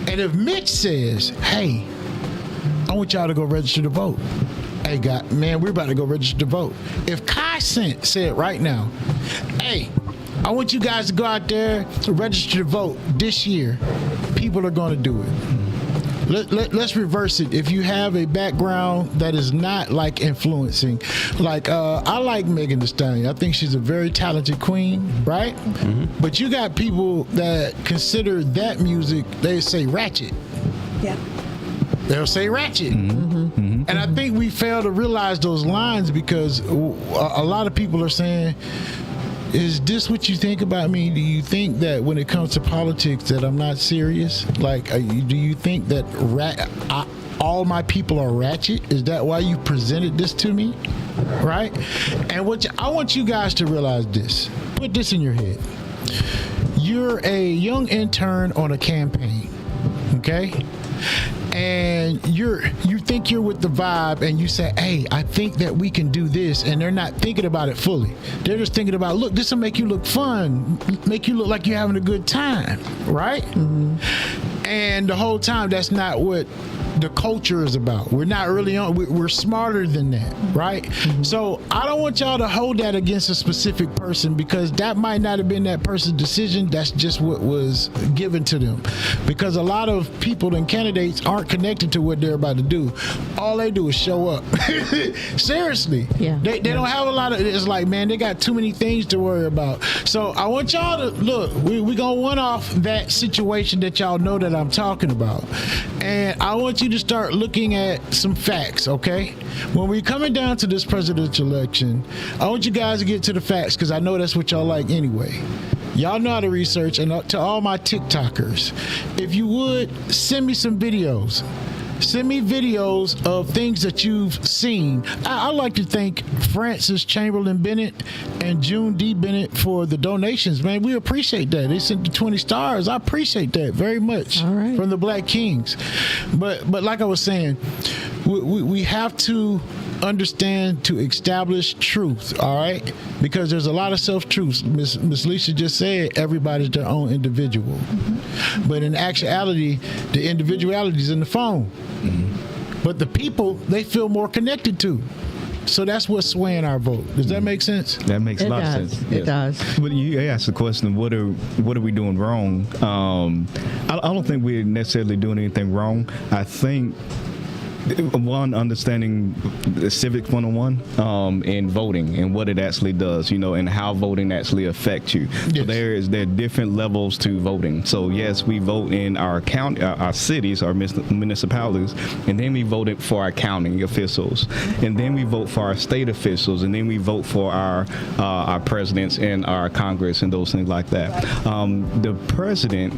[SPEAKER 1] And if Mitch says, hey, I want y'all to go register to vote. Hey, God, man, we're about to go register to vote. If Kai said right now, hey, I want you guys to go out there to register to vote this year, people are going to do it. Let's reverse it. If you have a background that is not like influencing, like I like Megan Thee Stallion. I think she's a very talented queen, right? But you got people that consider that music, they say ratchet.
[SPEAKER 4] Yeah.
[SPEAKER 1] They'll say ratchet. And I think we fail to realize those lines because a lot of people are saying, is this what you think about me? Do you think that when it comes to politics that I'm not serious? Like, do you think that all my people are ratchet? Is that why you presented this to me? Right? And I want you guys to realize this. Put this in your head. You're a young intern on a campaign, okay? And you think you're with the vibe and you say, hey, I think that we can do this, and they're not thinking about it fully. They're just thinking about, look, this will make you look fun, make you look like you're having a good time, right? And the whole time, that's not what the culture is about. We're not really on, we're smarter than that, right? So I don't want y'all to hold that against a specific person, because that might not have been that person's decision. That's just what was given to them, because a lot of people and candidates aren't connected to what they're about to do. All they do is show up. Seriously.
[SPEAKER 5] Yeah.
[SPEAKER 1] They don't have a lot of, it's like, man, they got too many things to worry about. So I want y'all to look, we gonna one off that situation that y'all know that I'm talking about. And I want you to start looking at some facts, okay? When we're coming down to this presidential election, I want you guys to get to the facts, because I know that's what y'all like anyway. Y'all know how to research. And to all my TikTokers, if you would, send me some videos. Send me videos of things that you've seen. I'd like to thank Francis Chamberlain Bennett and June D. Bennett for the donations, man. We appreciate that. They sent the 20 stars. I appreciate that very much.
[SPEAKER 5] All right.
[SPEAKER 1] From the Black Kings. But like I was saying, we have to understand to establish truth, all right? Because there's a lot of self-truths. Miss Lisa just said everybody's their own individual. But in actuality, the individuality is in the phone. But the people, they feel more connected to. So that's what's swaying our vote. Does that make sense?
[SPEAKER 3] That makes a
[SPEAKER 5] It
[SPEAKER 3] lot
[SPEAKER 5] does.
[SPEAKER 3] of sense.
[SPEAKER 5] It does.
[SPEAKER 3] But you asked the question, what are we doing wrong? I don't think we're necessarily doing anything wrong. I think one, understanding the civic 101 and voting and what it actually does, and how voting actually affects you.
[SPEAKER 1] Yes.
[SPEAKER 3] So there are different levels to voting. So yes, we vote in our county, our cities, our municipalities, and then we vote for our county officials, and then we vote for our state officials, and then we vote for our presidents and our Congress and those things like that. The president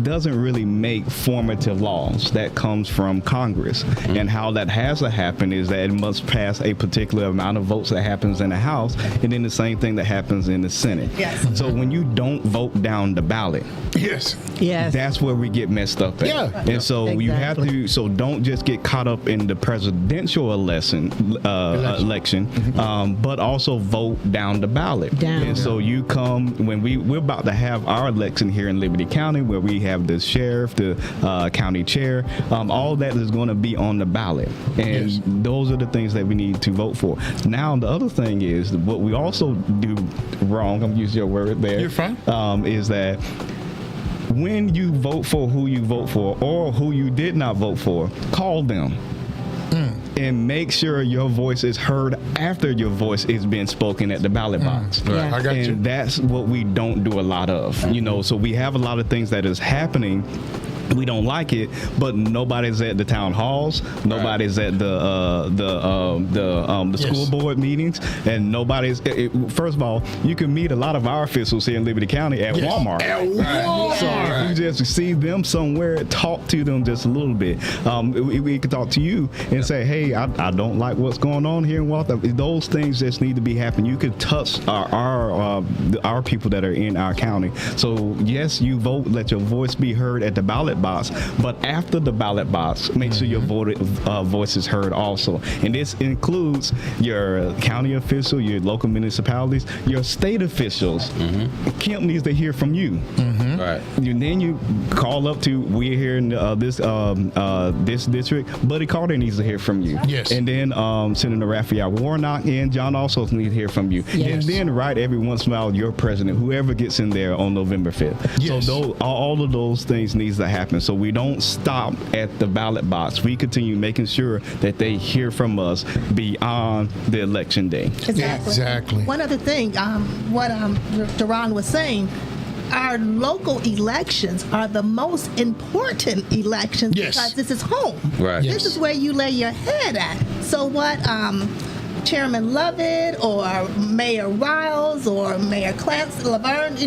[SPEAKER 3] doesn't really make formative laws. That comes from Congress. And how that has to happen is that it must pass a particular amount of votes that happens in the House, and then the same thing that happens in the Senate.
[SPEAKER 4] Yes.
[SPEAKER 3] So when you don't vote down the ballot,
[SPEAKER 1] Yes.
[SPEAKER 5] Yes.
[SPEAKER 3] that's where we get messed up at.
[SPEAKER 1] Yeah.
[SPEAKER 3] And so you have
[SPEAKER 5] Exactly.
[SPEAKER 3] to, so don't just get caught up in the presidential election, but also vote down the ballot.
[SPEAKER 5] Down.
[SPEAKER 3] And so you come, when we're about to have our election here in Liberty County, where we have the sheriff, the county chair, all that is going to be on the ballot. And
[SPEAKER 1] Yes.
[SPEAKER 3] those are the things that we need to vote for. Now, the other thing is, what we also do wrong, I'm using your word there.
[SPEAKER 1] You're fine.
[SPEAKER 3] Is that when you vote for who you vote for or who you did not vote for, call them. And make sure your voice is heard after your voice is being spoken at the ballot box.
[SPEAKER 1] Right.
[SPEAKER 5] Yeah.
[SPEAKER 1] I got
[SPEAKER 3] And
[SPEAKER 1] you.
[SPEAKER 3] that's what we don't do a lot of, so we have a lot of things that is happening. We don't like it, but nobody's at the town halls. Nobody's at the school
[SPEAKER 1] Yes.
[SPEAKER 3] board meetings, and nobody's. First of all, you can meet a lot of our officials here in Liberty County at
[SPEAKER 1] Yes.
[SPEAKER 3] Walmart.
[SPEAKER 1] At Walmart.
[SPEAKER 3] So if you just see them somewhere, talk to them just a little bit. We can talk to you and say, "Hey, I don't like what's going on here in Waltham." Those things just need to be happening. You could touch our people that are in our county. So yes, you vote. Let your voice be heard at the ballot box, but after the ballot box, make sure your voice is heard also. And this includes your county official, your local municipalities, your state officials. Kemp needs to hear from you.
[SPEAKER 2] Right.
[SPEAKER 3] Then you call up to, we're here in this district. Buddy Carter needs to hear from you.
[SPEAKER 1] Yes.
[SPEAKER 3] And then Senator Raphael Warnock and John also need to hear from you.
[SPEAKER 5] Yes.
[SPEAKER 3] And then right every once in a while, your president, whoever gets in there on November 5th.
[SPEAKER 1] Yes.
[SPEAKER 3] So all of those things needs to happen. So we don't stop at the ballot box. We continue making sure that they hear from us beyond the election day.
[SPEAKER 1] Exactly.
[SPEAKER 4] One other thing, what Duran was saying, our local elections are the most important elections
[SPEAKER 1] Yes.
[SPEAKER 4] because this is home.
[SPEAKER 2] Right.
[SPEAKER 1] Yes.
[SPEAKER 4] This is where you lay your head at. So what Chairman Lovett or Mayor Riles or Mayor Clancy, Laverne,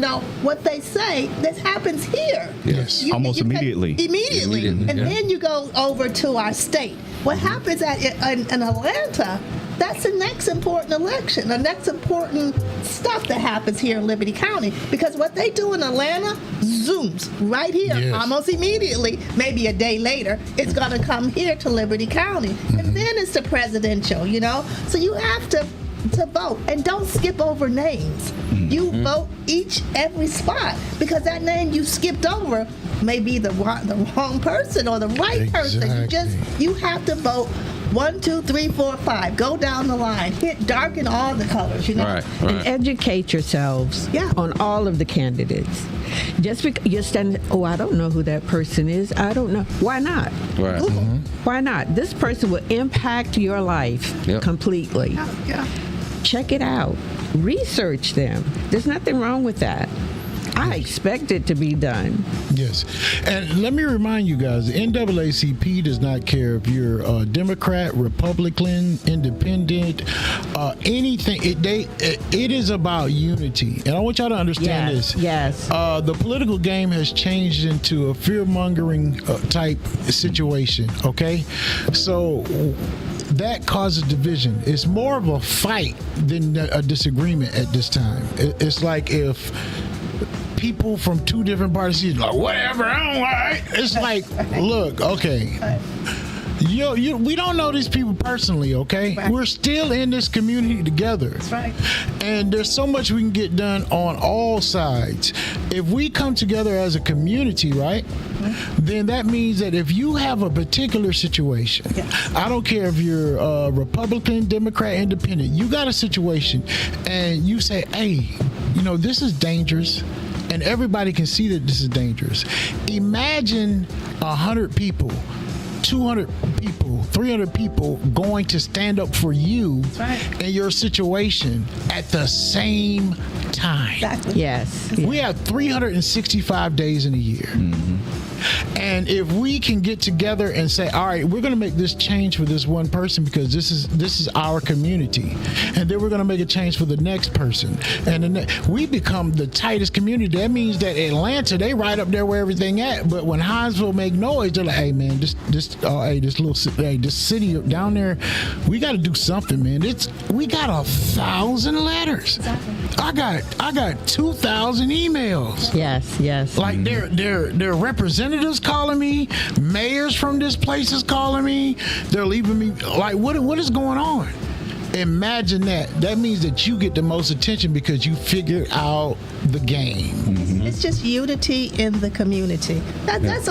[SPEAKER 4] what they say, this happens here.
[SPEAKER 1] Yes.
[SPEAKER 3] Almost immediately.
[SPEAKER 4] Immediately. And
[SPEAKER 2] yeah.
[SPEAKER 4] then you go over to our state. What happens in Atlanta, that's the next important election, the next important stuff that happens here in Liberty County. Because what they do in Atlanta zooms right here,
[SPEAKER 1] Yes.
[SPEAKER 4] almost immediately, maybe a day later, it's going to come here to Liberty County. And then it's the presidential, So you have to vote. And don't skip over names. You vote every spot, because that name you skipped over may be the wrong person or the right person. You have to vote 1, 2, 3, 4, 5. Go down the line. Darken all the colors,
[SPEAKER 2] Right.
[SPEAKER 5] And educate yourselves on all of the candidates. Just because you're standing, I don't know who that person is. I don't know. Why not?
[SPEAKER 2] Right.
[SPEAKER 5] Why not? This person will impact your life
[SPEAKER 2] Yep.
[SPEAKER 5] completely.
[SPEAKER 4] Yeah.
[SPEAKER 5] Check it out. Research them. There's nothing wrong with that. I expect it to be done.
[SPEAKER 1] Yes. And let me remind you guys, the NAACP does not care if you're a Democrat, Republican, Independent, anything. It is about unity. And I want y'all to understand this.
[SPEAKER 5] Yes.
[SPEAKER 1] The political game has changed into a fear-mongering type situation, okay? So that causes division. It's more of a fight than a disagreement at this time. It's like if people from two different parties like, whatever, I don't like. It's like, look, okay. We don't know these people personally, okay?
[SPEAKER 4] Right.
[SPEAKER 1] We're still in this community together.
[SPEAKER 4] That's right.
[SPEAKER 1] And there's so much we can get done on all sides. If we come together as a community, right? Then that means that if you have a particular situation, I don't care if you're Republican, Democrat, Independent, you got a situation and you say, hey, this is dangerous. And everybody can see that this is dangerous. Imagine 100 people 200 people, 300 people going to stand up for you
[SPEAKER 4] right.
[SPEAKER 1] in your situation at the same time.
[SPEAKER 4] Exactly.
[SPEAKER 5] Yes.
[SPEAKER 1] We have 365 days in a year. And if we can get together and say, all right, we're going to make this change for this one person because this is our community, and then we're going to make a change for the next person, and then we become the tightest community. That means that Atlanta, they right up there where everything at. But when Hinesville make noise, they're like, hey man, this city down there, we got to do something, man. We got 1,000 letters.
[SPEAKER 4] Exactly.
[SPEAKER 1] I got 2,000 emails.
[SPEAKER 5] Yes.
[SPEAKER 1] Like they're representatives calling me, mayors from this place is calling me. They're leaving me like, what is going on? Imagine that. That means that you get the most attention because you figured out the game.
[SPEAKER 4] It's just unity in the community. That's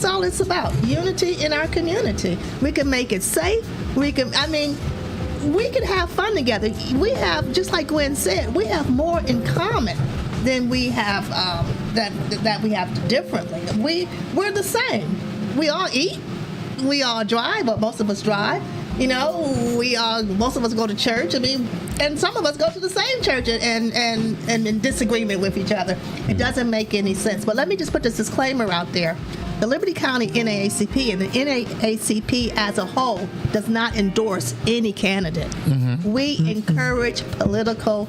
[SPEAKER 4] all it's about. Unity in our community. We can make it safe. We can have fun together. We have, just like Gwen said, we have more in common than we have that we have differently. We're the same. We all eat. We all drive, but most of us drive. You know, most of us go to church. And some of us go to the same church and in disagreement with each other. It doesn't make any sense. But let me just put this disclaimer out there. The Liberty County NAACP and the NAACP as a whole does not endorse any candidate. We encourage political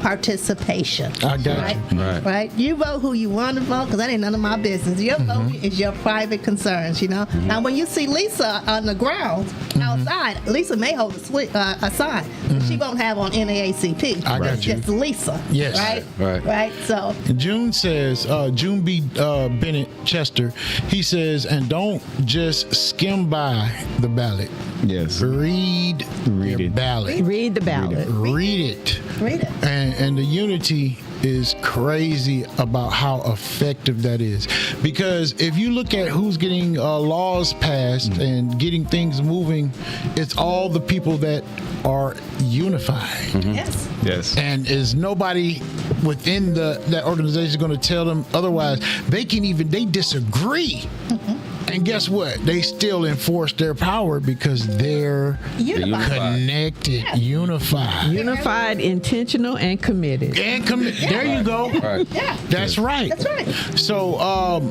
[SPEAKER 4] participation.
[SPEAKER 1] I got
[SPEAKER 4] right?
[SPEAKER 1] you.
[SPEAKER 4] Right? You vote who you want to vote, because that ain't none of my business. Your vote is your private concerns, you know? Now, when you see Lisa on the ground outside, Lisa may hold a sign, but she won't have on NAACP.
[SPEAKER 1] I got
[SPEAKER 4] It's
[SPEAKER 1] you.
[SPEAKER 4] just Lisa.
[SPEAKER 1] Yes.
[SPEAKER 4] Right? So,
[SPEAKER 1] June says, June B. Bennett Chester, he says, and don't just skim by the ballot.
[SPEAKER 3] Yes.
[SPEAKER 1] Read your
[SPEAKER 3] it.
[SPEAKER 1] ballot.
[SPEAKER 5] Read the ballot.
[SPEAKER 1] Read it.
[SPEAKER 4] read it.
[SPEAKER 1] And the unity is crazy about how effective that is. Because if you look at who's getting laws passed and getting things moving, it's all the people that are unified.
[SPEAKER 4] Yes.
[SPEAKER 3] Yes.
[SPEAKER 1] And is nobody within that organization going to tell them otherwise? They disagree. And guess what? They still enforce their power because they're
[SPEAKER 4] Unified.
[SPEAKER 1] connected, unified.
[SPEAKER 5] Unified, intentional, and committed.
[SPEAKER 1] And there you go.
[SPEAKER 2] Right.
[SPEAKER 4] Yeah.
[SPEAKER 1] That's right.
[SPEAKER 4] That's right.
[SPEAKER 1] So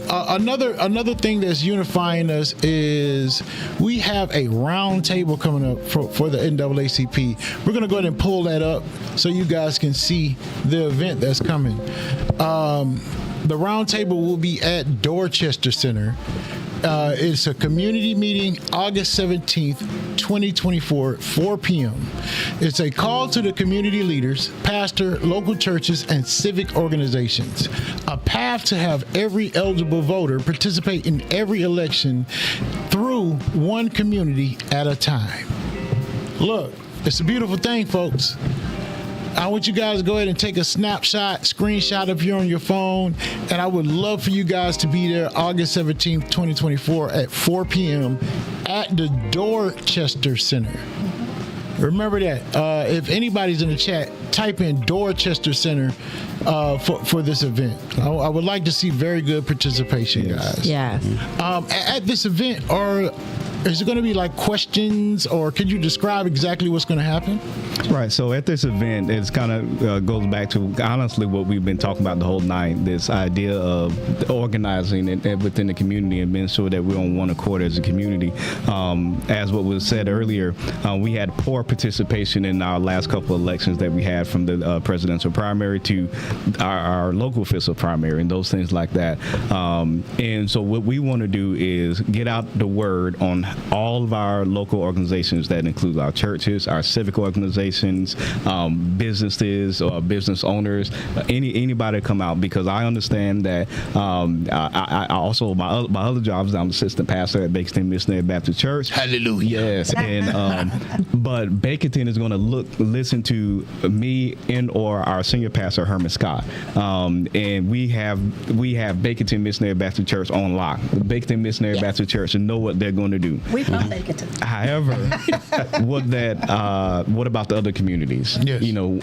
[SPEAKER 1] another thing that's unifying us is we have a round table coming up for the NAACP. We're going to go ahead and pull that up so you guys can see the event that's coming. The round table will be at Dorchester Center. It's a community meeting, August 17th, 2024, 4 p.m. It's a call to the community leaders, pastor, local churches, and civic organizations. A path to have every eligible voter participate in every election through one community at a time. Look, it's a beautiful thing, folks. I want you guys to go ahead and take a screenshot if you're on your phone, and I would love for you guys to be there August 17th, 2024 at 4 p.m. at the Dorchester Center. Remember that. If anybody's in the chat, type in Dorchester Center for this event. I would like to see very good participation, guys.
[SPEAKER 5] Yes.
[SPEAKER 1] At this event, is it going to be like questions, or could you describe exactly what's going to happen?
[SPEAKER 3] Right. So at this event, it's kind of goes back to honestly what we've been talking about the whole night. This idea of organizing it within the community and being sure that we're on one accord as a community. As what was said earlier, we had poor participation in our last couple of elections that we had, from the presidential primary to our local official primary and those things like that. And so what we want to do is get out the word on all of our local organizations. That includes our churches, our civic organizations, businesses or business owners, anybody come out, because I understand that I also, my other jobs, I'm assistant pastor at Bakerston Missionary Baptist Church.
[SPEAKER 1] Hallelujah.
[SPEAKER 3] Yes, and but Bakerton is going to listen to me and or our senior pastor Herman Scott, and we have Bakerton Missionary Baptist Church on lock. Bakerton Missionary Baptist Church, and know what they're going to do. Bacon.
[SPEAKER 4] We love bacon.
[SPEAKER 3] However, what about the other communities?
[SPEAKER 1] Yes.
[SPEAKER 3] You know,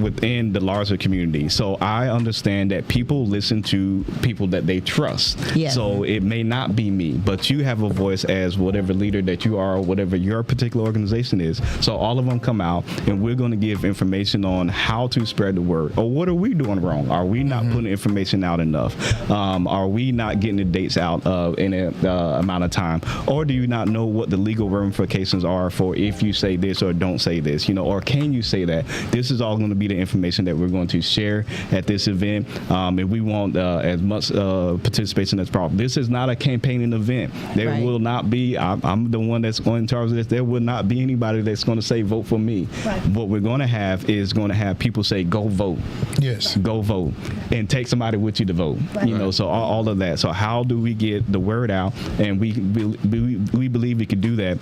[SPEAKER 3] within the larger community. So I understand that people listen to people that they trust.
[SPEAKER 5] Yes.
[SPEAKER 3] So it may not be me, but you have a voice as whatever leader that you are, or whatever your particular organization is. So all of them come out, and we're going to give information on how to spread the word. Or what are we doing wrong? Are we not putting information out enough? Are we not getting the dates out in an amount of time? Or do you not know what the legal ramifications are for if you say this or don't say this? You know, or can you say that? This is all going to be the information that we're going to share at this event. And we want as much participation as possible. This is not a campaigning event. There
[SPEAKER 5] Right.
[SPEAKER 3] will not be, I'm the one that's in charge of this, there will not be anybody that's going to say vote for me.
[SPEAKER 4] Right.
[SPEAKER 3] What we're going to have is going to have people say go vote.
[SPEAKER 1] Yes.
[SPEAKER 3] Go vote and take somebody with you to vote.
[SPEAKER 4] Right.
[SPEAKER 3] You know, so all of that. So how do we get the word out? And we believe we could do that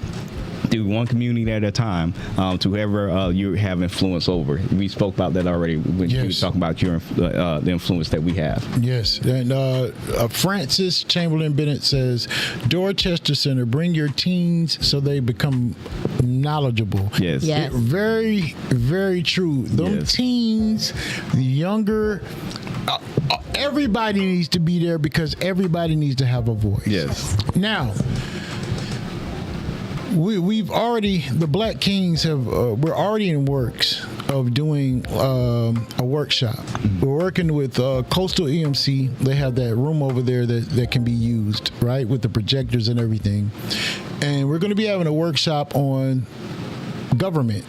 [SPEAKER 3] through one community at a time, to whoever you have influence over. We spoke about that already when you were
[SPEAKER 1] Yes.
[SPEAKER 3] talking about the influence that we have.
[SPEAKER 1] Yes, and Francis Chamberlain Bennett says, Dorchester Center, bring your teens so they become knowledgeable.
[SPEAKER 3] Yes.
[SPEAKER 5] Yes.
[SPEAKER 1] Very, very true. Them
[SPEAKER 3] Yes.
[SPEAKER 1] teens, the younger, everybody needs to be there because everybody needs to have a voice.
[SPEAKER 3] Yes.
[SPEAKER 1] Now, we've already, the Black Kings have, we're already in works of doing a workshop. We're working with Coastal EMC. They have that room over there that can be used, right, with the projectors and everything. And we're going to be having a workshop on government,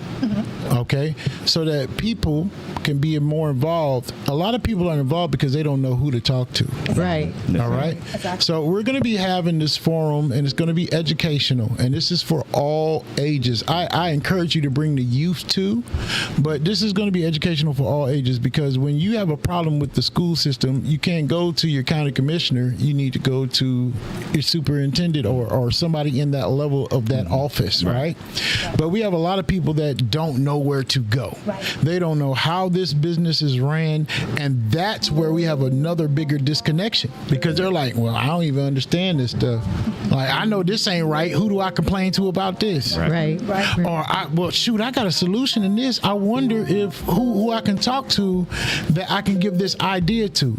[SPEAKER 1] okay, so that people can be more involved. A lot of people are involved because they don't know who to talk to.
[SPEAKER 5] Right.
[SPEAKER 1] All right.
[SPEAKER 4] Exactly.
[SPEAKER 1] So we're going to be having this forum, and it's going to be educational, and this is for all ages. I encourage you to bring the youth too, but this is going to be educational for all ages, because when you have a problem with the school system, you can't go to your county commissioner. You need to go to your superintendent or somebody in that level of that office, right? But we have a lot of people that don't know where to go.
[SPEAKER 4] Right.
[SPEAKER 1] They don't know how this business is ran, and that's where we have another bigger disconnection, because they're like, well, I don't even understand this stuff. Like, I know this ain't right. Who do I complain to about this?
[SPEAKER 5] Right.
[SPEAKER 4] Right.
[SPEAKER 1] Or, well, shoot, I got a solution in this. I wonder if who I can talk to that I can give this idea to.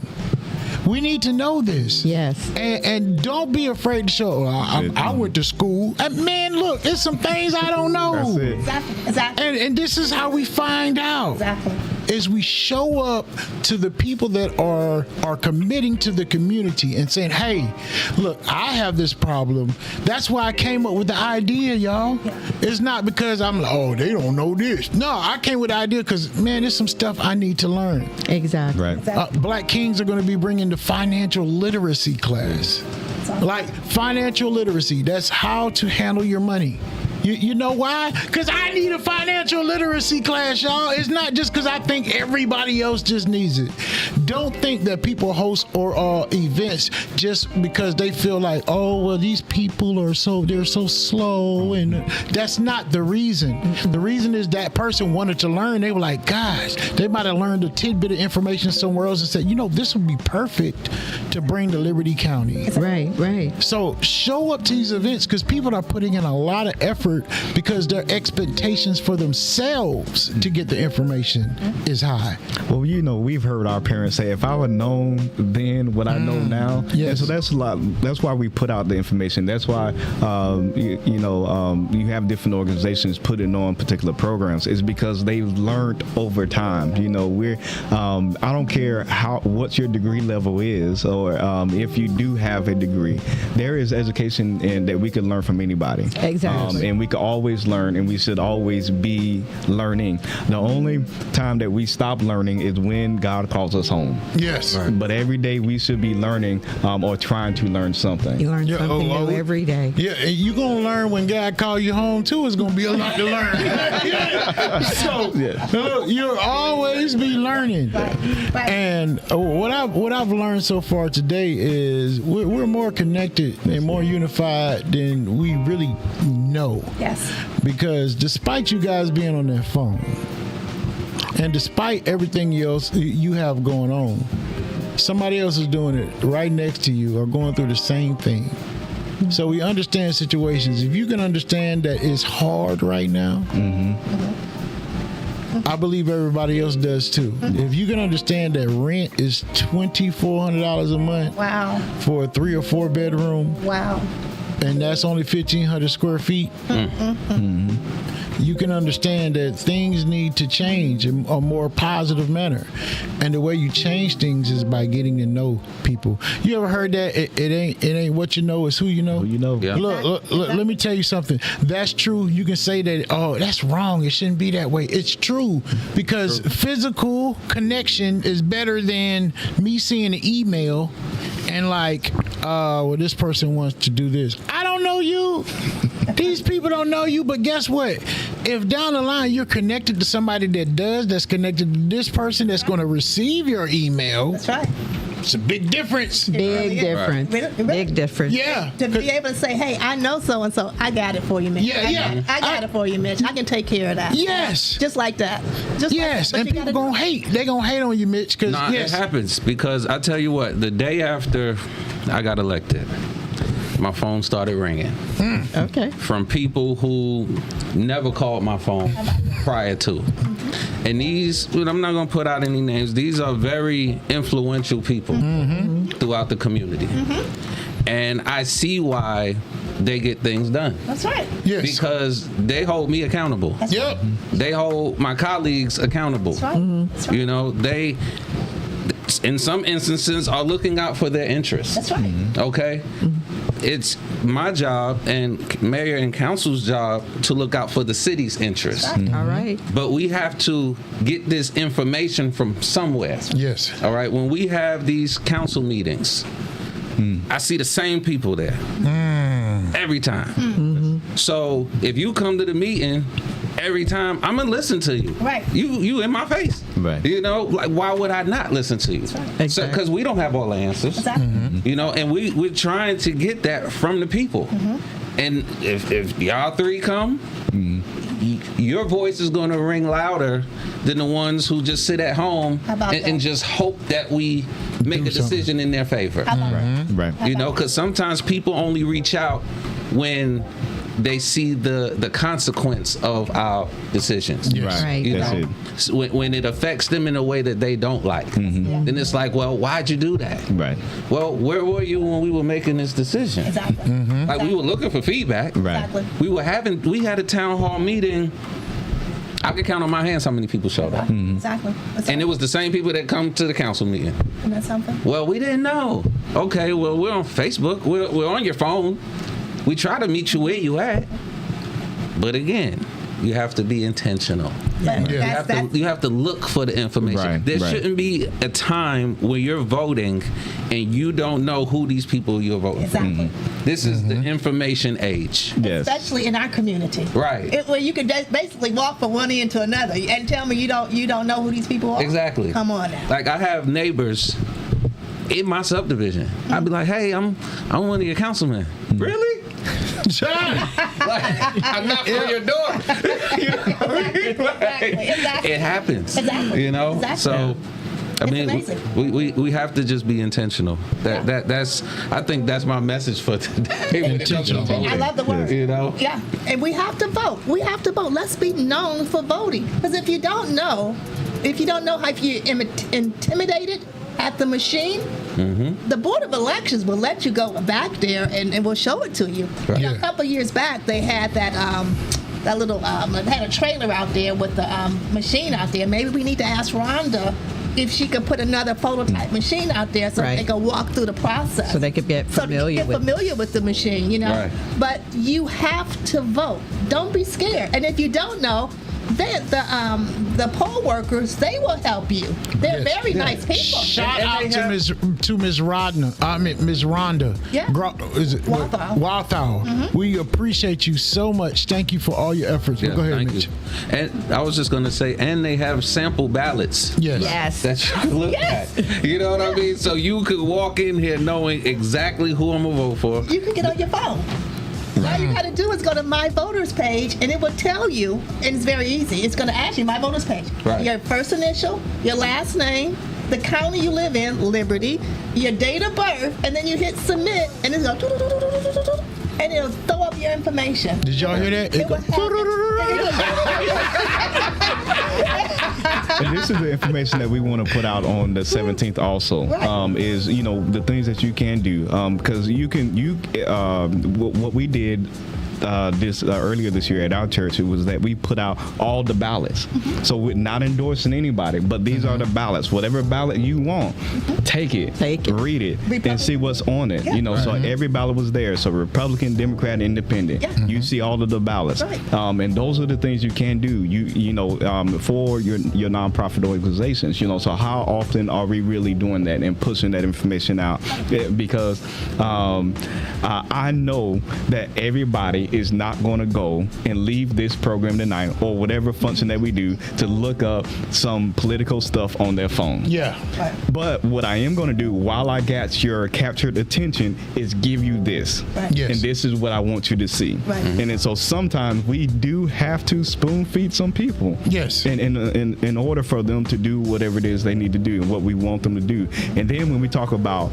[SPEAKER 1] We need to know this.
[SPEAKER 5] Yes.
[SPEAKER 1] And don't be afraid to show. I went to school. Man, look, it's some things I don't know.
[SPEAKER 3] That's it.
[SPEAKER 4] Exactly.
[SPEAKER 1] And this is how we find out.
[SPEAKER 4] Exactly.
[SPEAKER 1] Is we show up to the people that are committing to the community and saying, hey, look, I have this problem. That's why I came up with the idea, y'all. It's not because I'm like, oh, they don't know this. No, I came with the idea because, man, there's some stuff I need to learn.
[SPEAKER 5] Exactly.
[SPEAKER 3] Right.
[SPEAKER 1] Black Kings are going to be bringing the financial literacy class. Like financial literacy, that's how to handle your money. You know why? Because I need a financial literacy class, y'all. It's not just because I think everybody else just needs it. Don't think that people host or events just because they feel like, oh, well, these people are they're so slow, and that's not the reason. The reason is that person wanted to learn. They were like, gosh, they might have learned a tidbit of information somewhere else and said, you know, this would be perfect to bring to Liberty County.
[SPEAKER 5] Right. Right.
[SPEAKER 1] So show up to these events, because people are putting in a lot of effort because their expectations for themselves to get the information is high.
[SPEAKER 3] Well, you know, we've heard our parents say, if I would known then what I know now.
[SPEAKER 1] Yes.
[SPEAKER 3] And so that's why we put out the information. That's why, you have different organizations putting on particular programs. It's because they've learned over time. You know, I don't care what your degree level is, or if you do have a degree, there is education that we can learn from anybody.
[SPEAKER 5] Exactly.
[SPEAKER 3] And we can always learn, and we should always be learning. The only time that we stop learning is when God calls us home.
[SPEAKER 1] Yes.
[SPEAKER 3] But every day we should be leurning or trying to learn something.
[SPEAKER 5] You learn something new every day.
[SPEAKER 1] Yeah, and you're going to learn when God call you home, too. It's going to be a lot to learn. So, look, you'll always be learning.
[SPEAKER 4] Right.
[SPEAKER 1] And what I've learned so far today is we're more connected and more unified than we really know.
[SPEAKER 4] Yes.
[SPEAKER 1] Because despite you guys being on that phone, and despite everything else you have going on, somebody else is doing it right next to you or going through the same thing. So we understand situations. If you can understand that it's hard right now, I believe everybody else does too. If you can understand that rent is $2,400 a month
[SPEAKER 4] Wow.
[SPEAKER 1] for a 3 or 4 bedroom,
[SPEAKER 4] Wow.
[SPEAKER 1] and that's only 1,500 square feet, you can understand that things need to change in a more positive manner. And the way you change things is by getting to know people. You ever heard that? It ain't what you know, it's who you know.
[SPEAKER 3] Who you know.
[SPEAKER 2] Yeah.
[SPEAKER 1] Look, let me tell you something. That's true. You can say that, oh, that's wrong. It shouldn't be that way. It's true because physical connection is better than me seeing an email and like, well, this person wants to do this. I don't know you. These people don't know you, but guess what? If down the line you're connected to somebody that does, that's connected to this person that's going to receive your email,
[SPEAKER 4] That's right.
[SPEAKER 1] it's a big difference.
[SPEAKER 5] Big difference.
[SPEAKER 4] Really?
[SPEAKER 5] Big difference.
[SPEAKER 1] Yeah.
[SPEAKER 4] To be able to say, hey, I know so and so, I got it for you, Mitch.
[SPEAKER 1] Yeah.
[SPEAKER 4] I got it for you, Mitch. I can take care of that.
[SPEAKER 1] Yes.
[SPEAKER 4] Just like that. Just
[SPEAKER 1] Yes,
[SPEAKER 4] like that. But
[SPEAKER 1] and
[SPEAKER 4] you
[SPEAKER 1] people
[SPEAKER 4] gotta
[SPEAKER 1] gonna hate. They gonna hate on you, Mitch. Because
[SPEAKER 2] Nah,
[SPEAKER 1] yes,
[SPEAKER 2] it happens because I tell you what, the day after I got elected, my phone started ringing
[SPEAKER 5] Okay.
[SPEAKER 2] from people who never called my phone prior to. And these, I'm not going to put out any names, these are very influential people throughout the community. And I see why they get things done.
[SPEAKER 4] That's right.
[SPEAKER 1] yes,
[SPEAKER 2] Because they hold me accountable.
[SPEAKER 1] yep,
[SPEAKER 2] They hold my colleagues accountable.
[SPEAKER 4] That's right. That's right.
[SPEAKER 2] You know, they, in some instances, are looking out for their interests.
[SPEAKER 4] That's right.
[SPEAKER 2] Okay? It's my job and mayor and council's job to look out for the city's interests.
[SPEAKER 5] All right.
[SPEAKER 2] But we have to get this information from somewhere.
[SPEAKER 1] yes,
[SPEAKER 2] All right? When we have these council meetings, I see the same people there every time. So if you come to the meeting every time, I'm gonna listen to you.
[SPEAKER 4] Right.
[SPEAKER 2] You in my face.
[SPEAKER 3] Right.
[SPEAKER 2] You know, like why would I not listen to you?
[SPEAKER 4] right.
[SPEAKER 2] Exactly. Because we don't have all the answers.
[SPEAKER 4] Exactly.
[SPEAKER 2] You know, and we're trying to get that from the people. And if y'all three come, your voice is going to ring louder than the ones who just sit at home
[SPEAKER 4] How about
[SPEAKER 2] and
[SPEAKER 4] that?
[SPEAKER 2] just hope that we make a decision in their favor.
[SPEAKER 4] How about that?
[SPEAKER 3] Right.
[SPEAKER 2] You know, because sometimes people only reach out when they see the consequence of our decisions.
[SPEAKER 1] Yes.
[SPEAKER 5] Right.
[SPEAKER 2] You
[SPEAKER 3] That's
[SPEAKER 2] know,
[SPEAKER 3] it.
[SPEAKER 2] So when it affects them in a way that they don't like, then it's like, well, why'd you do that?
[SPEAKER 3] Right.
[SPEAKER 2] Well, where were you when we were making this decision?
[SPEAKER 4] Exactly.
[SPEAKER 2] Like we were looking for feedback.
[SPEAKER 3] Right.
[SPEAKER 4] Exactly.
[SPEAKER 2] We had a town hall meeting. I could count on my hands how many people showed up.
[SPEAKER 4] Exactly.
[SPEAKER 2] And it was the same people that come to the council meeting.
[SPEAKER 4] Isn't that something?
[SPEAKER 2] Well, we didn't know. Okay, well, we're on Facebook. We're on your phone. We try to meet you where you at. But again, you have to be intentional.
[SPEAKER 4] But
[SPEAKER 1] Yeah.
[SPEAKER 2] You have to look for the information.
[SPEAKER 3] Right,
[SPEAKER 2] There
[SPEAKER 3] right.
[SPEAKER 2] shouldn't be a time where you're voting and you don't know who these people you're voting for.
[SPEAKER 4] Exactly.
[SPEAKER 2] This is the information age.
[SPEAKER 3] Yes.
[SPEAKER 4] Especially in our community.
[SPEAKER 2] Right.
[SPEAKER 4] Where you could basically walk from one end to another and tell me you don't know who these people are.
[SPEAKER 2] Exactly.
[SPEAKER 4] Come on now.
[SPEAKER 2] Like I have neighbors in my subdivision. I'd be like, hey, I'm one of your councilmen. Really? Like, I'm not for your door. You know what I mean? Like,
[SPEAKER 4] Exactly.
[SPEAKER 2] it happens.
[SPEAKER 4] Exactly.
[SPEAKER 2] You know?
[SPEAKER 4] Exactly.
[SPEAKER 2] So I
[SPEAKER 4] It's
[SPEAKER 2] mean,
[SPEAKER 4] amazing.
[SPEAKER 2] we have to just be intentional. That's I think that's my message for today. when it comes to
[SPEAKER 1] Intentional.
[SPEAKER 2] voting.
[SPEAKER 4] I love the word.
[SPEAKER 2] You know?
[SPEAKER 4] Yeah, and we have to vote. We have to vote. Let's be known for voting. Because if you don't know how you're intimidated at the machine, the Board of Elections will let you go back there and will show it to you.
[SPEAKER 2] Right.
[SPEAKER 4] You know,
[SPEAKER 1] Yeah.
[SPEAKER 4] a couple of years back, they had that little, they had a trailer out there with the machine out there. Maybe we need to ask Rhonda if she could put another prototype machine out there so
[SPEAKER 5] Right.
[SPEAKER 4] they can walk through the process.
[SPEAKER 5] So they could get
[SPEAKER 4] So they
[SPEAKER 5] familiar
[SPEAKER 4] get
[SPEAKER 5] with
[SPEAKER 4] familiar with the machine, you know.
[SPEAKER 2] Right.
[SPEAKER 4] But you have to vote. Don't be scared. And if you don't know, the poll workers, they will help you. They're
[SPEAKER 1] Yes.
[SPEAKER 4] very nice people.
[SPEAKER 1] Shout
[SPEAKER 2] And
[SPEAKER 1] out
[SPEAKER 2] they
[SPEAKER 1] to
[SPEAKER 2] have-
[SPEAKER 1] Miss Rodna. I mean Miss Rhonda.
[SPEAKER 4] Yeah.
[SPEAKER 1] Is it
[SPEAKER 4] Walthall.
[SPEAKER 1] Walthall. We appreciate you so much. Thank you for all your efforts.
[SPEAKER 2] Yeah,
[SPEAKER 1] Go ahead,
[SPEAKER 2] thank
[SPEAKER 1] Mitch.
[SPEAKER 2] you. And I was just gonna say, and they have sample ballots.
[SPEAKER 1] Yes.
[SPEAKER 5] Yes.
[SPEAKER 2] That you can look
[SPEAKER 4] Yes.
[SPEAKER 2] at. You know what I mean? So you could walk in here knowing exactly who I'm gonna vote for.
[SPEAKER 4] You can get on your phone. All you got to do is go to My Voters page, and it will tell you, and it's very easy. It's going to ask you, My Voters page.
[SPEAKER 2] Right.
[SPEAKER 4] Your first initial, your last name, the county you live in, Liberty, your date of birth, and then you hit submit, and it's going information.
[SPEAKER 1] Did y'all hear that?
[SPEAKER 4] It would
[SPEAKER 3] And this is the information that we want to put out on the 17th also.
[SPEAKER 4] Right.
[SPEAKER 3] Is the things that you can do, because what we did earlier this year at our church, it was that we put out all the ballots. So we're not endorsing anybody, but these are the ballots. Whatever ballot you want, take it, read it, and see what's on it. So every ballot was there. So Republican, Democrat, Independent. You see all of the ballots, and those are the things you can do. For your nonprofit organizations. So how often are we really doing that and pushing that information out? Because I know that everybody is not going to go and leave this program tonight or whatever function that we do to look up some political stuff on their phone.
[SPEAKER 1] Yeah.
[SPEAKER 3] But what I am going to do while I got your captured attention is give you this.
[SPEAKER 1] Yes.
[SPEAKER 3] And this is what I want you to see. And then, so sometimes we do have to spoon feed some people.
[SPEAKER 1] Yes.
[SPEAKER 3] In order for them to do whatever it is they need to do and what we want them to do. And then when we talk about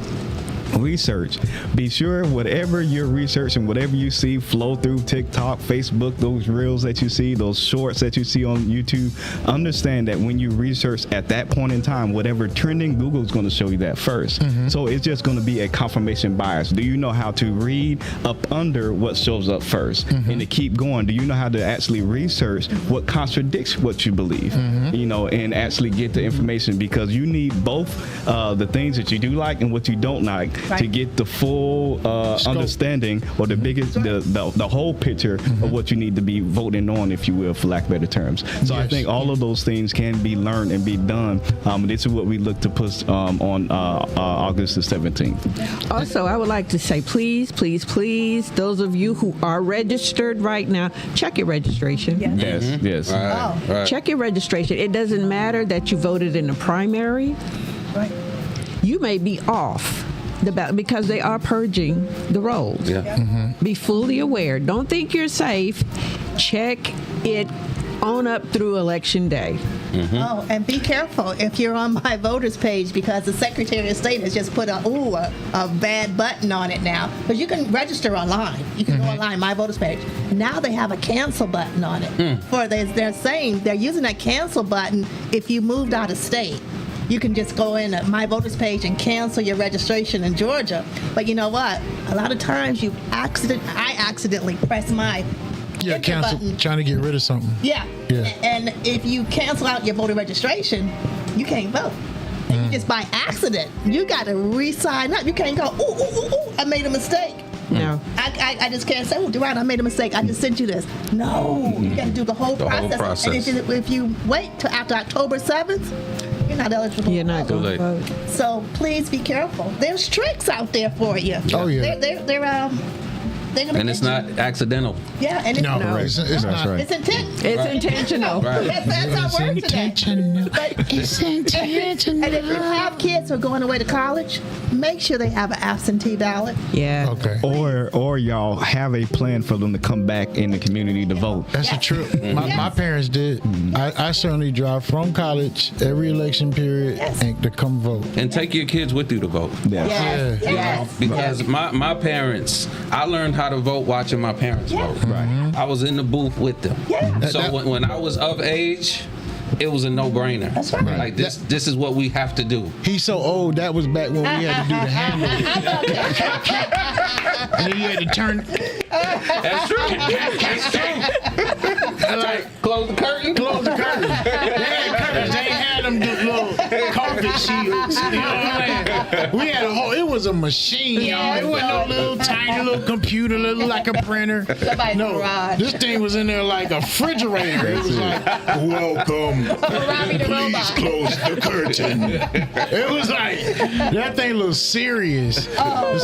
[SPEAKER 3] research, be sure whatever you're researching, whatever you see flow through TikTok, Facebook, those reels that you see, those shorts that you see on YouTube, understand that when you research at that point in time, whatever trending, Google's going to show you that first. So it's just going to be a confirmation bias. Do you know how to read up under what shows up first? And to keep going, do you know how to actually research what contradicts what you believe? And actually get the information, because you need both the things that you do like and what you don't like to get the full understanding or the biggest, the whole picture of what you need to be voting on, if you will, for lack of better terms. So I think all of those things can be learned and be done. This is what we look to push on August the 17th.
[SPEAKER 5] Also, I would like to say, please, please, please, those of you who are registered right now, check your registration.
[SPEAKER 3] Yes.
[SPEAKER 2] Right.
[SPEAKER 5] Check your registration. It doesn't matter that you voted in the primary.
[SPEAKER 4] Right.
[SPEAKER 5] You may be off the ballot because they are purging the rolls. Be fully aware. Don't think you're safe. Check it on up through election day.
[SPEAKER 4] Oh, and be careful if you're on my voters page, because the Secretary of State has just put a bad button on it now. But you can register online. You can go online, my voters page. Now they have a cancel button on it. They're saying they're using that cancel button if you moved out of state. You can just go in at my voters page and cancel your registration in Georgia. But you know what? A lot of times I accidentally press my
[SPEAKER 1] cancel
[SPEAKER 4] button.
[SPEAKER 1] trying to get rid of something.
[SPEAKER 4] Yeah.
[SPEAKER 1] Yeah.
[SPEAKER 4] And if you cancel out your voter registration, you can't vote. And you just by accident, you got to re-sign up. You can't go, ooh, I made a mistake.
[SPEAKER 5] No.
[SPEAKER 4] I just can't say, Durant, I made a mistake. I just sent you this. No, you got to do the whole process. And if you wait till after October 7th, you're not eligible.
[SPEAKER 5] You're not going to vote.
[SPEAKER 4] So please be careful. There's tricks out there for you.
[SPEAKER 1] Oh, yeah.
[SPEAKER 4] They're gonna
[SPEAKER 2] And it's not accidental.
[SPEAKER 4] Yeah, and
[SPEAKER 1] No,
[SPEAKER 4] it's
[SPEAKER 1] it's not.
[SPEAKER 3] right.
[SPEAKER 4] It's intentional.
[SPEAKER 5] It's intentional.
[SPEAKER 4] That's how it works today. But
[SPEAKER 1] It's intentional.
[SPEAKER 4] And if you have kids who are going away to college, make sure they have an absentee ballot.
[SPEAKER 5] Yeah.
[SPEAKER 1] Okay.
[SPEAKER 3] Or y'all have a plan for them to come back in the community to vote.
[SPEAKER 1] That's the truth. My parents did. I certainly drive from college every election period and to come vote.
[SPEAKER 2] And take your kids with you to vote.
[SPEAKER 4] Yes.
[SPEAKER 1] Yeah.
[SPEAKER 4] Yes.
[SPEAKER 2] Because my parents, I learned how to vote watching my parents vote.
[SPEAKER 3] Right.
[SPEAKER 2] I was in the booth with them.
[SPEAKER 4] Yeah.
[SPEAKER 2] So when I was of age, it was a no-brainer.
[SPEAKER 4] That's right.
[SPEAKER 2] Like this is what we have to do.
[SPEAKER 1] He's so old. That was back when we had to do the handle. And then you had to turn.
[SPEAKER 2] That's true. That's true.
[SPEAKER 1] Like,
[SPEAKER 2] Close the curtain.
[SPEAKER 1] close the curtain. They had curtains. They ain't had them little carpet shields. You know what I'm saying? We had a whole. It was a machine, y'all. It wasn't no little tiny little computer, little like a printer.
[SPEAKER 4] Somebody's
[SPEAKER 1] No,
[SPEAKER 4] garage.
[SPEAKER 1] this thing was in there like a refrigerator. It was like, welcome.
[SPEAKER 4] Robbie the
[SPEAKER 1] Please
[SPEAKER 4] robot.
[SPEAKER 1] close the curtain. It was like that thing looked serious.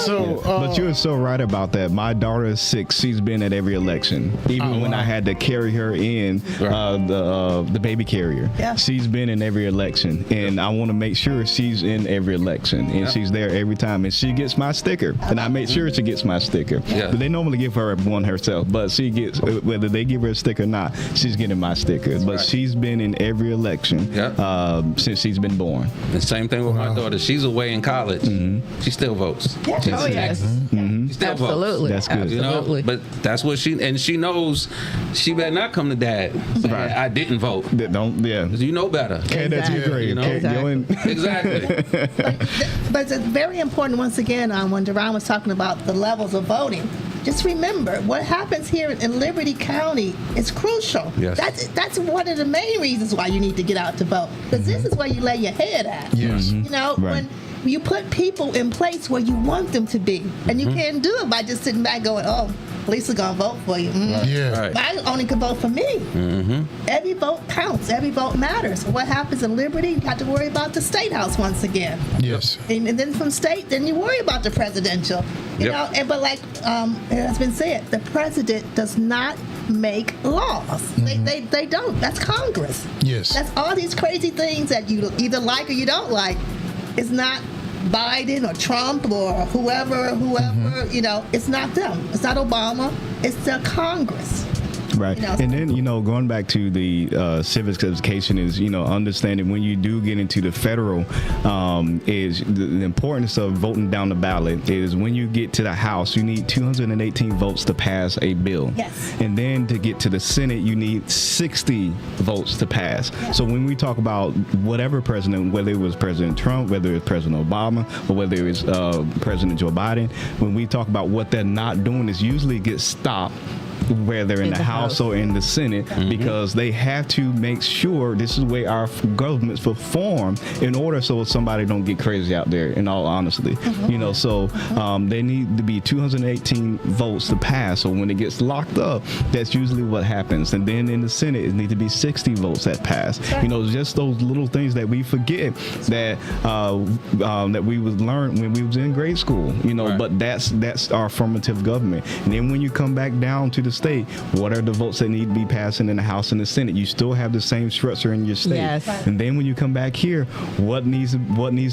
[SPEAKER 1] So,
[SPEAKER 3] But you're so right about that. My daughter is 6. She's been at every election, even when I had to carry her in the baby carrier.
[SPEAKER 4] Yeah.
[SPEAKER 3] She's been in every election, and I want to make sure she's in every election. and she's there every time, and she gets my sticker, and I make sure she gets my sticker.
[SPEAKER 2] Yeah.
[SPEAKER 3] But they normally give her one herself, but she gets, whether they give her a sticker or not, she's getting my sticker. But she's been in every election since she's been born.
[SPEAKER 2] The same thing with my daughter. She's away in college. She still votes.
[SPEAKER 4] Yeah.
[SPEAKER 2] She's
[SPEAKER 5] Oh,
[SPEAKER 2] in
[SPEAKER 5] yes.
[SPEAKER 2] Texas. She still votes.
[SPEAKER 5] Absolutely.
[SPEAKER 3] That's good.
[SPEAKER 2] You know,
[SPEAKER 5] Absolutely.
[SPEAKER 2] but that's what she knows. She better not come to dad saying,
[SPEAKER 3] Right.
[SPEAKER 2] I didn't vote.
[SPEAKER 3] That don't, yeah.
[SPEAKER 2] 'Cause you know better.
[SPEAKER 3] Can't that to your grade.
[SPEAKER 2] You know?
[SPEAKER 3] Can't go in.
[SPEAKER 2] Exactly.
[SPEAKER 4] But it's very important, once again, when Duran was talking about the levels of voting, just remember what happens here in Liberty County is crucial.
[SPEAKER 2] Yes.
[SPEAKER 4] That's one of the main reasons why you need to get out to vote, because this is where you lay your head at.
[SPEAKER 1] Yes.
[SPEAKER 4] You know,
[SPEAKER 3] Right.
[SPEAKER 4] when you put people in place where you want them to be, and you can't do it by just sitting back going, "Oh, police are gonna vote for you."
[SPEAKER 1] Yeah.
[SPEAKER 2] Right.
[SPEAKER 4] I only can vote for me. Every vote counts. Every vote matters. What happens in Liberty, you have to worry about the state house once again.
[SPEAKER 1] Yes.
[SPEAKER 4] And then from state, then you worry about the presidential. You
[SPEAKER 2] Yep.
[SPEAKER 4] know, but like it has been said, the president does not make laws. They don't. That's Congress.
[SPEAKER 1] Yes.
[SPEAKER 4] That's all these crazy things that you either like or you don't like. It's not Biden or Trump or whoever, you know, it's not them. It's not Obama. It's the Congress.
[SPEAKER 3] Right.
[SPEAKER 4] You know,
[SPEAKER 3] And then, going back to the civics education is, understanding when you do get into the federal, is the importance of voting down the ballot is when you get to the House, you need 218 votes to pass a bill.
[SPEAKER 4] Yes.
[SPEAKER 3] And then to get to the Senate, you need 60 votes to pass. So when we talk about whatever president, whether it was President Trump, whether it's President Obama, or whether it was President Joe Biden, when we talk about what they're not doing is usually get stopped whether in the House or in the Senate, because they have to make sure this is the way our governments perform in order so somebody don't get crazy out there, in all honesty. So they need to be 218 votes to pass. So when it gets locked up, that's usually what happens. And then in the Senate, it needs to be 60 votes that pass. Just those little things that we forget that that we was learned when we was in grade school.
[SPEAKER 2] Right.
[SPEAKER 3] But that's our formative government. And then when you come back down to the state, what are the votes that need to be passing in the House and the Senate? You still have the same structure in your state.
[SPEAKER 5] Yes.
[SPEAKER 3] And then when you come back here, what needs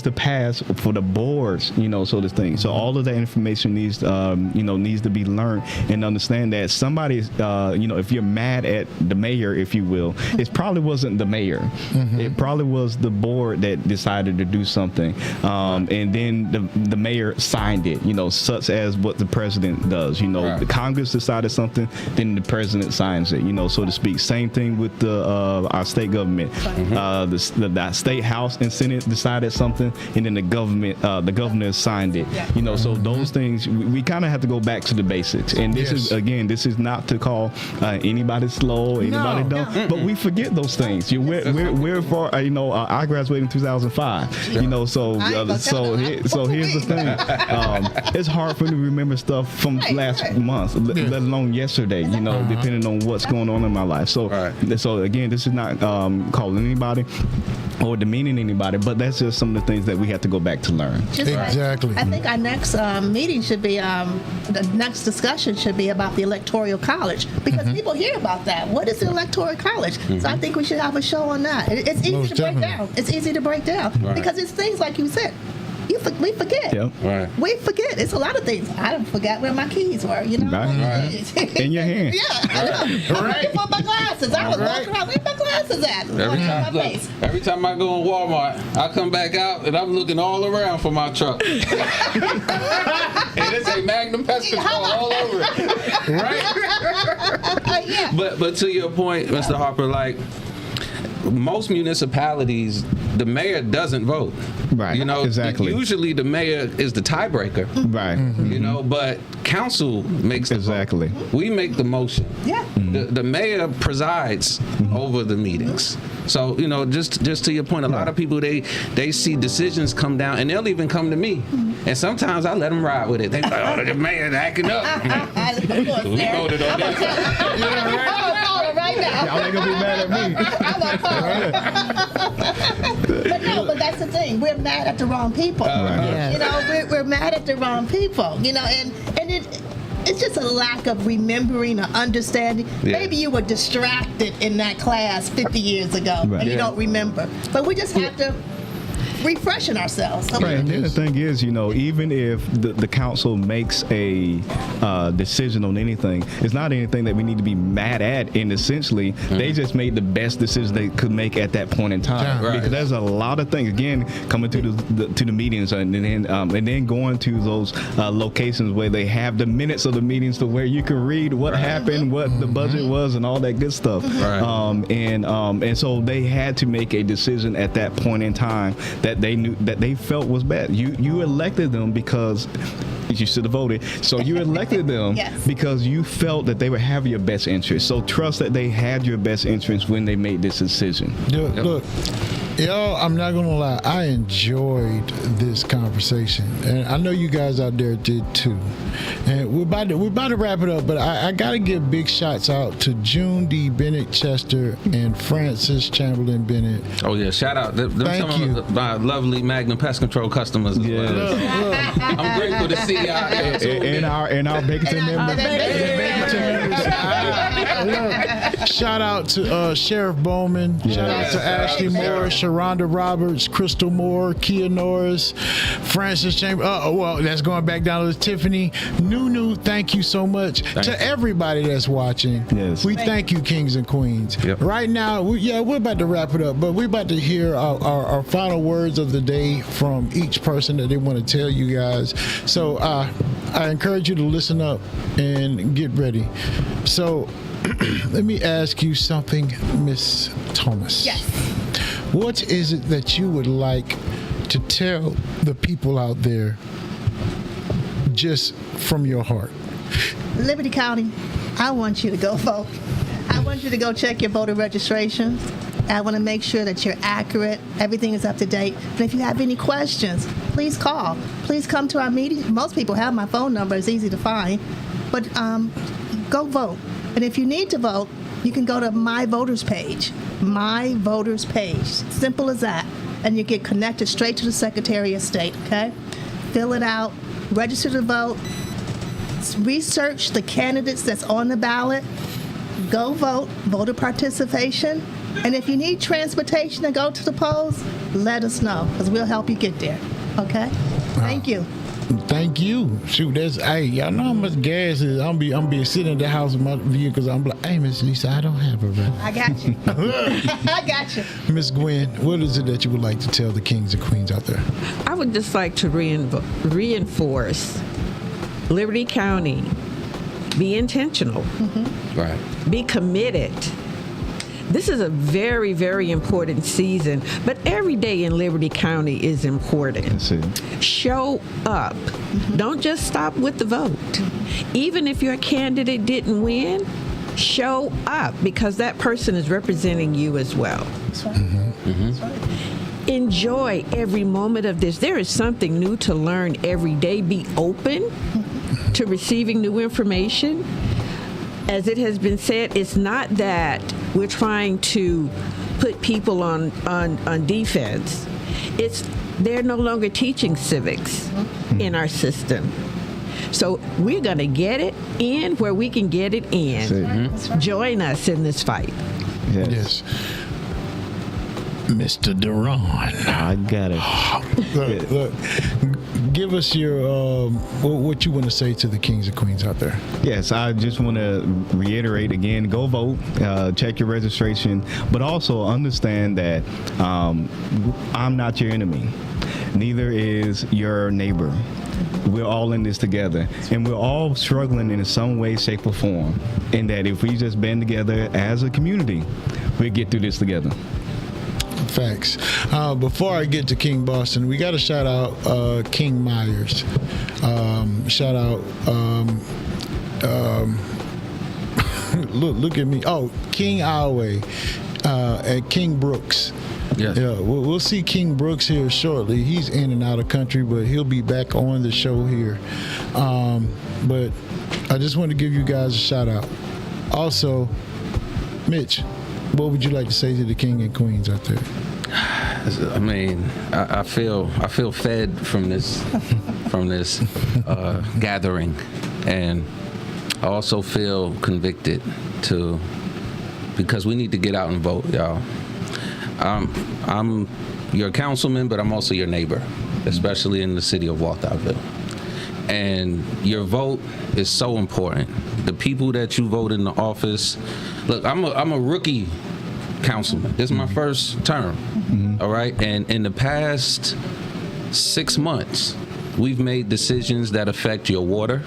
[SPEAKER 3] to pass for the boards? So this thing. So all of that information needs to be learned and understand that somebody, if you're mad at the mayor, if you will, it probably wasn't the mayor. It probably was the board that decided to do something, and then the mayor signed it. Such as what the president does.
[SPEAKER 2] Right.
[SPEAKER 3] The Congress decided something, then the president signs it. So to speak. Same thing with the our state government. The state House and Senate decided something, and then the governor signed it. So those things we kind of have to go back to the basics. And this is not to call anybody slow, anybody dumb, but we forget those things. We're for I graduated in 2005. So here's the thing. It's hard for me to remember stuff from last month, let alone yesterday. Depending on what's going on in my life. So again, this is not calling anybody or demeaning anybody, but that's just some of the things that we have to go back to learn.
[SPEAKER 1] Exactly.
[SPEAKER 4] I think our next meeting should be, the next discussion should be about the Electoral College, because people hear about that. What is the Electoral College? So I think we should have a show on that. It's easy
[SPEAKER 1] Most
[SPEAKER 4] to break
[SPEAKER 1] definitely.
[SPEAKER 4] down. It's easy to break down because it's things like you said. We forget.
[SPEAKER 3] Yep.
[SPEAKER 2] Right.
[SPEAKER 4] We forget. It's a lot of things. I done forgot where my keys were.
[SPEAKER 3] Right. In your hand.
[SPEAKER 4] Yeah, I know. I didn't put my glasses. I was walking around. Where my glasses at?
[SPEAKER 2] Every time I go in Walmart, I come back out and I'm looking all around for my truck. And it's a Magnum pest control all over it. Right?
[SPEAKER 4] Yeah.
[SPEAKER 2] But to your point, Mr. Harper, like most municipalities, the mayor doesn't vote.
[SPEAKER 3] Right. Exactly.
[SPEAKER 2] Usually the mayor is the tiebreaker.
[SPEAKER 3] Right.
[SPEAKER 2] But council makes the
[SPEAKER 3] Exactly.
[SPEAKER 2] vote. We make the motion.
[SPEAKER 4] Yeah.
[SPEAKER 2] The mayor presides over the meetings. So, just to your point, a lot of people, they see decisions come down, and they'll even come to me. And sometimes I let them ride with it. They like, oh, the mayor's acting up. We voted on that.
[SPEAKER 4] Right now.
[SPEAKER 3] Y'all ain't gonna be mad at me.
[SPEAKER 4] But that's the thing. We're mad at the wrong people.
[SPEAKER 5] Yes.
[SPEAKER 4] We're mad at the wrong people. And it's just a lack of remembering or understanding.
[SPEAKER 2] Yeah.
[SPEAKER 4] Maybe you were distracted in that class 50 years ago and you don't remember. But we just have to refreshing ourselves.
[SPEAKER 3] Right, and then the thing is, even if the council makes a decision on anything, it's not anything that we need to be mad at. And essentially, they just made the best decision they could make at that point in time.
[SPEAKER 1] Yeah.
[SPEAKER 3] Because there's a lot of things again coming to the meetings, and then going to those locations where they have the minutes of the meetings to where you can read what happened, what the budget was, and all that good stuff.
[SPEAKER 2] Right.
[SPEAKER 3] And so they had to make a decision at that point in time that they knew that they felt was bad. You elected them because you should have voted. So you elected them
[SPEAKER 4] Yes.
[SPEAKER 3] because you felt that they would have your best interest. So trust that they had your best interest when they made this decision.
[SPEAKER 1] Look, y'all, I'm not gonna lie, I enjoyed this conversation, and I know you guys out there did too. And we're about to wrap it up, but I gotta give big shots out to June D. Bennett Chester and Francis Chamberlain Bennett.
[SPEAKER 2] Oh yeah, shout out. Them
[SPEAKER 1] Thank
[SPEAKER 2] some
[SPEAKER 1] you.
[SPEAKER 2] of my lovely Magnum Pest Control customers as well.
[SPEAKER 1] Look,
[SPEAKER 2] I'm grateful to see y'all.
[SPEAKER 3] And our Bakerton members.
[SPEAKER 1] look, shout out to Sheriff Bowman. Shout out to Ashley Morris, Sharonda Roberts, Crystal Moore, Kia Norris, Francis Chambers. Well, that's going back down to Tiffany. Nunu, thank you so much. To everybody that's watching,
[SPEAKER 3] Yes.
[SPEAKER 1] we thank you, kings and queens.
[SPEAKER 2] Yep.
[SPEAKER 1] Right now, we're about to wrap it up, but we're about to hear our final words of the day from each person that they want to tell you guys. So I encourage you to listen up and get ready. So let me ask you something, Miss Thomas.
[SPEAKER 4] Yes.
[SPEAKER 1] What is it that you would like to tell the people out there just from your heart?
[SPEAKER 4] Liberty County, I want you to go vote. I want you to go check your voter registration. I want to make sure that you're accurate, everything is up to date. And if you have any questions, please call. Please come to our meeting. Most people have my phone number. It's easy to find. But go vote. And if you need to vote, you can go to My Voters page. My Voters page. Simple as that. And you get connected straight to the Secretary of State, okay? Fill it out. Register to vote. Research the candidates that's on the ballot. Go vote. Voter participation. And if you need transportation to go to the polls, let us know, because we'll help you get there. Okay? Thank you.
[SPEAKER 1] Thank you. Shoot, y'all know how much gas is. I'm be sitting in the house with my vehicle because I'm like, hey, Miss Lisa, I don't have a ride.
[SPEAKER 4] I got you. I got you.
[SPEAKER 1] Miss Gwen, what is it that you would like to tell the kings and queens out there?
[SPEAKER 5] I would just like to reinforce Liberty County. Be intentional.
[SPEAKER 2] Right.
[SPEAKER 5] Be committed. This is a very, very important season, but every day in Liberty County is important.
[SPEAKER 3] That's it.
[SPEAKER 5] Show up. Don't just stop with the vote. Even if your candidate didn't win, show up, because that person is representing you as well.
[SPEAKER 4] That's right. That's right.
[SPEAKER 5] Enjoy every moment of this. There is something new to learn every day. Be open to receiving new information. As it has been said, it's not that we're trying to put people on defense. It's they're no longer teaching civics in our system. So we're going to get it in where we can get it in.
[SPEAKER 4] That's right.
[SPEAKER 5] Join us in this fight.
[SPEAKER 1] Yes. Mr. Duran.
[SPEAKER 3] I got it.
[SPEAKER 1] Look, give us your what you want to say to the kings and queens out there.
[SPEAKER 3] Yes, I just want to reiterate again, go vote, check your registration, but also understand that I'm not your enemy. Neither is your neighbor. We're all in this together, and we're all struggling in some way, shape, or form. And that if we just band together as a community, we'll get through this together.
[SPEAKER 1] Facts. Before I get to King Boston, we got to shout out King Myers. Shout out. Look at me. Oh, King Alway and King Brooks.
[SPEAKER 2] Yes.
[SPEAKER 1] Yeah, we'll see King Brooks here shortly. He's in and out of country, but he'll be back on the show here. But I just want to give you guys a shout out. Also, Mitch, what would you like to say to the king and queens out there?
[SPEAKER 2] I mean, I feel fed from this gathering, and I also feel convicted because we need to get out and vote, y'all. I'm you're a councilman, but I'm also your neighbor, especially in the city of Walthourville. And your vote is so important. The people that you vote in the office. Look, I'm a rookie councilman. This is my first term. All right, and in the past 6 months, we've made decisions that affect your water,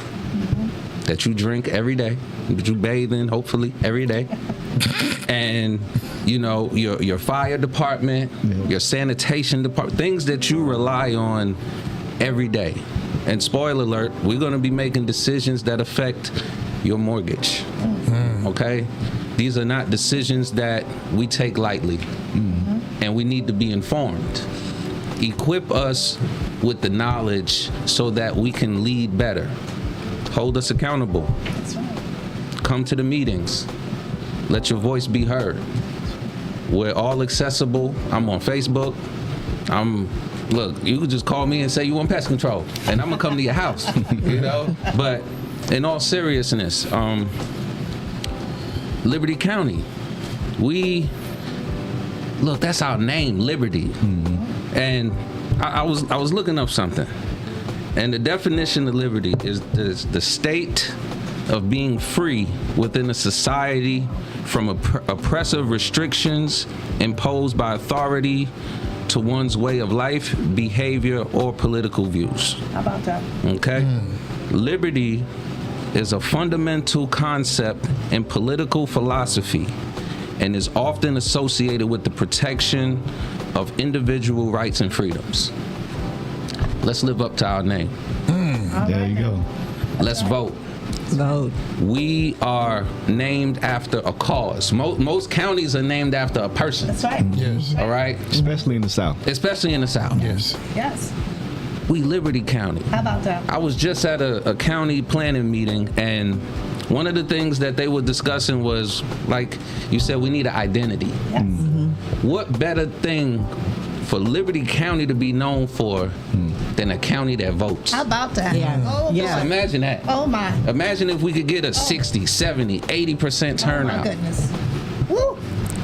[SPEAKER 2] that you drink every day, that you bathe in, hopefully, every day. And, you know, your fire department, your sanitation department, things that you rely on every day. And spoiler alert, we're going to be making decisions that affect your mortgage. Okay? These are not decisions that we take lightly. And we need to be informed. Equip us with the knowledge so that we can lead better. Hold us accountable. Come to the meetings. Let your voice be heard. We're all accessible. I'm on Facebook. Look, you could just call me and say you want pest control, and I'm gonna come to your house, you know? But in all seriousness, Liberty County, look, that's our name, Liberty. And I was looking up something, and the definition of liberty is the state of being free within a society from oppressive restrictions imposed by authority to one's way of life, behavior, or political views.
[SPEAKER 4] How about that?
[SPEAKER 2] Okay? Liberty is a fundamental concept in political philosophy and is often associated with the protection of individual rights and freedoms. Let's live up to our name.
[SPEAKER 3] There you go.
[SPEAKER 2] Let's vote.
[SPEAKER 5] Vote.
[SPEAKER 2] We are named after a cause. Most counties are named after a person.
[SPEAKER 4] That's right.
[SPEAKER 1] Yes.
[SPEAKER 2] All right?
[SPEAKER 3] Especially in the South.
[SPEAKER 2] Especially in the South.
[SPEAKER 1] Yes.
[SPEAKER 4] Yes.
[SPEAKER 2] We Liberty County.
[SPEAKER 4] How about that?
[SPEAKER 2] I was just at a county planning meeting, and one of the things that they were discussing was, like you said, we need an identity.
[SPEAKER 4] Yes.
[SPEAKER 2] What better thing for Liberty County to be known for than a county that votes?
[SPEAKER 4] How about that?
[SPEAKER 5] Yeah.
[SPEAKER 4] Oh,
[SPEAKER 5] Yeah.
[SPEAKER 4] boy.
[SPEAKER 2] Imagine that.
[SPEAKER 4] Oh, my.
[SPEAKER 2] Imagine if we could get a 60, 70, 80%
[SPEAKER 4] Oh, my
[SPEAKER 2] turnout.
[SPEAKER 4] goodness. Woo.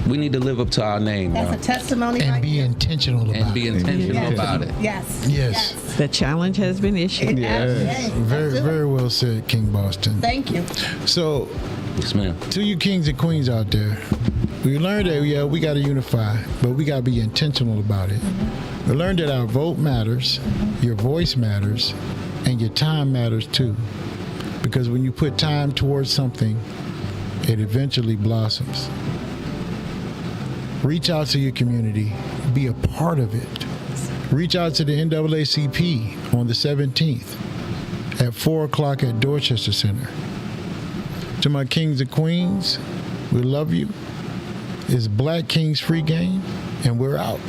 [SPEAKER 2] We need to live up to our name,
[SPEAKER 4] That's a
[SPEAKER 2] y'all,
[SPEAKER 4] testimony
[SPEAKER 1] And
[SPEAKER 4] right
[SPEAKER 1] be
[SPEAKER 4] there.
[SPEAKER 1] intentional about
[SPEAKER 2] and be
[SPEAKER 1] it.
[SPEAKER 2] intentional
[SPEAKER 4] Yes.
[SPEAKER 2] about it.
[SPEAKER 4] Yes.
[SPEAKER 1] Yes.
[SPEAKER 5] The challenge has been issued.
[SPEAKER 4] Yes.
[SPEAKER 1] Very, very well said, King Boston.
[SPEAKER 4] Thank you.
[SPEAKER 1] So,
[SPEAKER 2] Yes, ma'am.
[SPEAKER 1] to you kings and queens out there, we learned that, yeah, we got to unify, but we got to be intentional about it. We learned that our vote matters, your voice matters, and your time matters too. Because when you put time towards something, it eventually blossoms. Reach out to your community, be a part of it. Reach out to the NAACP on the 17th at 4 o'clock at Dorchester Center. To my kings and queens, we love you. It's Black Kings Free Game, and we're out.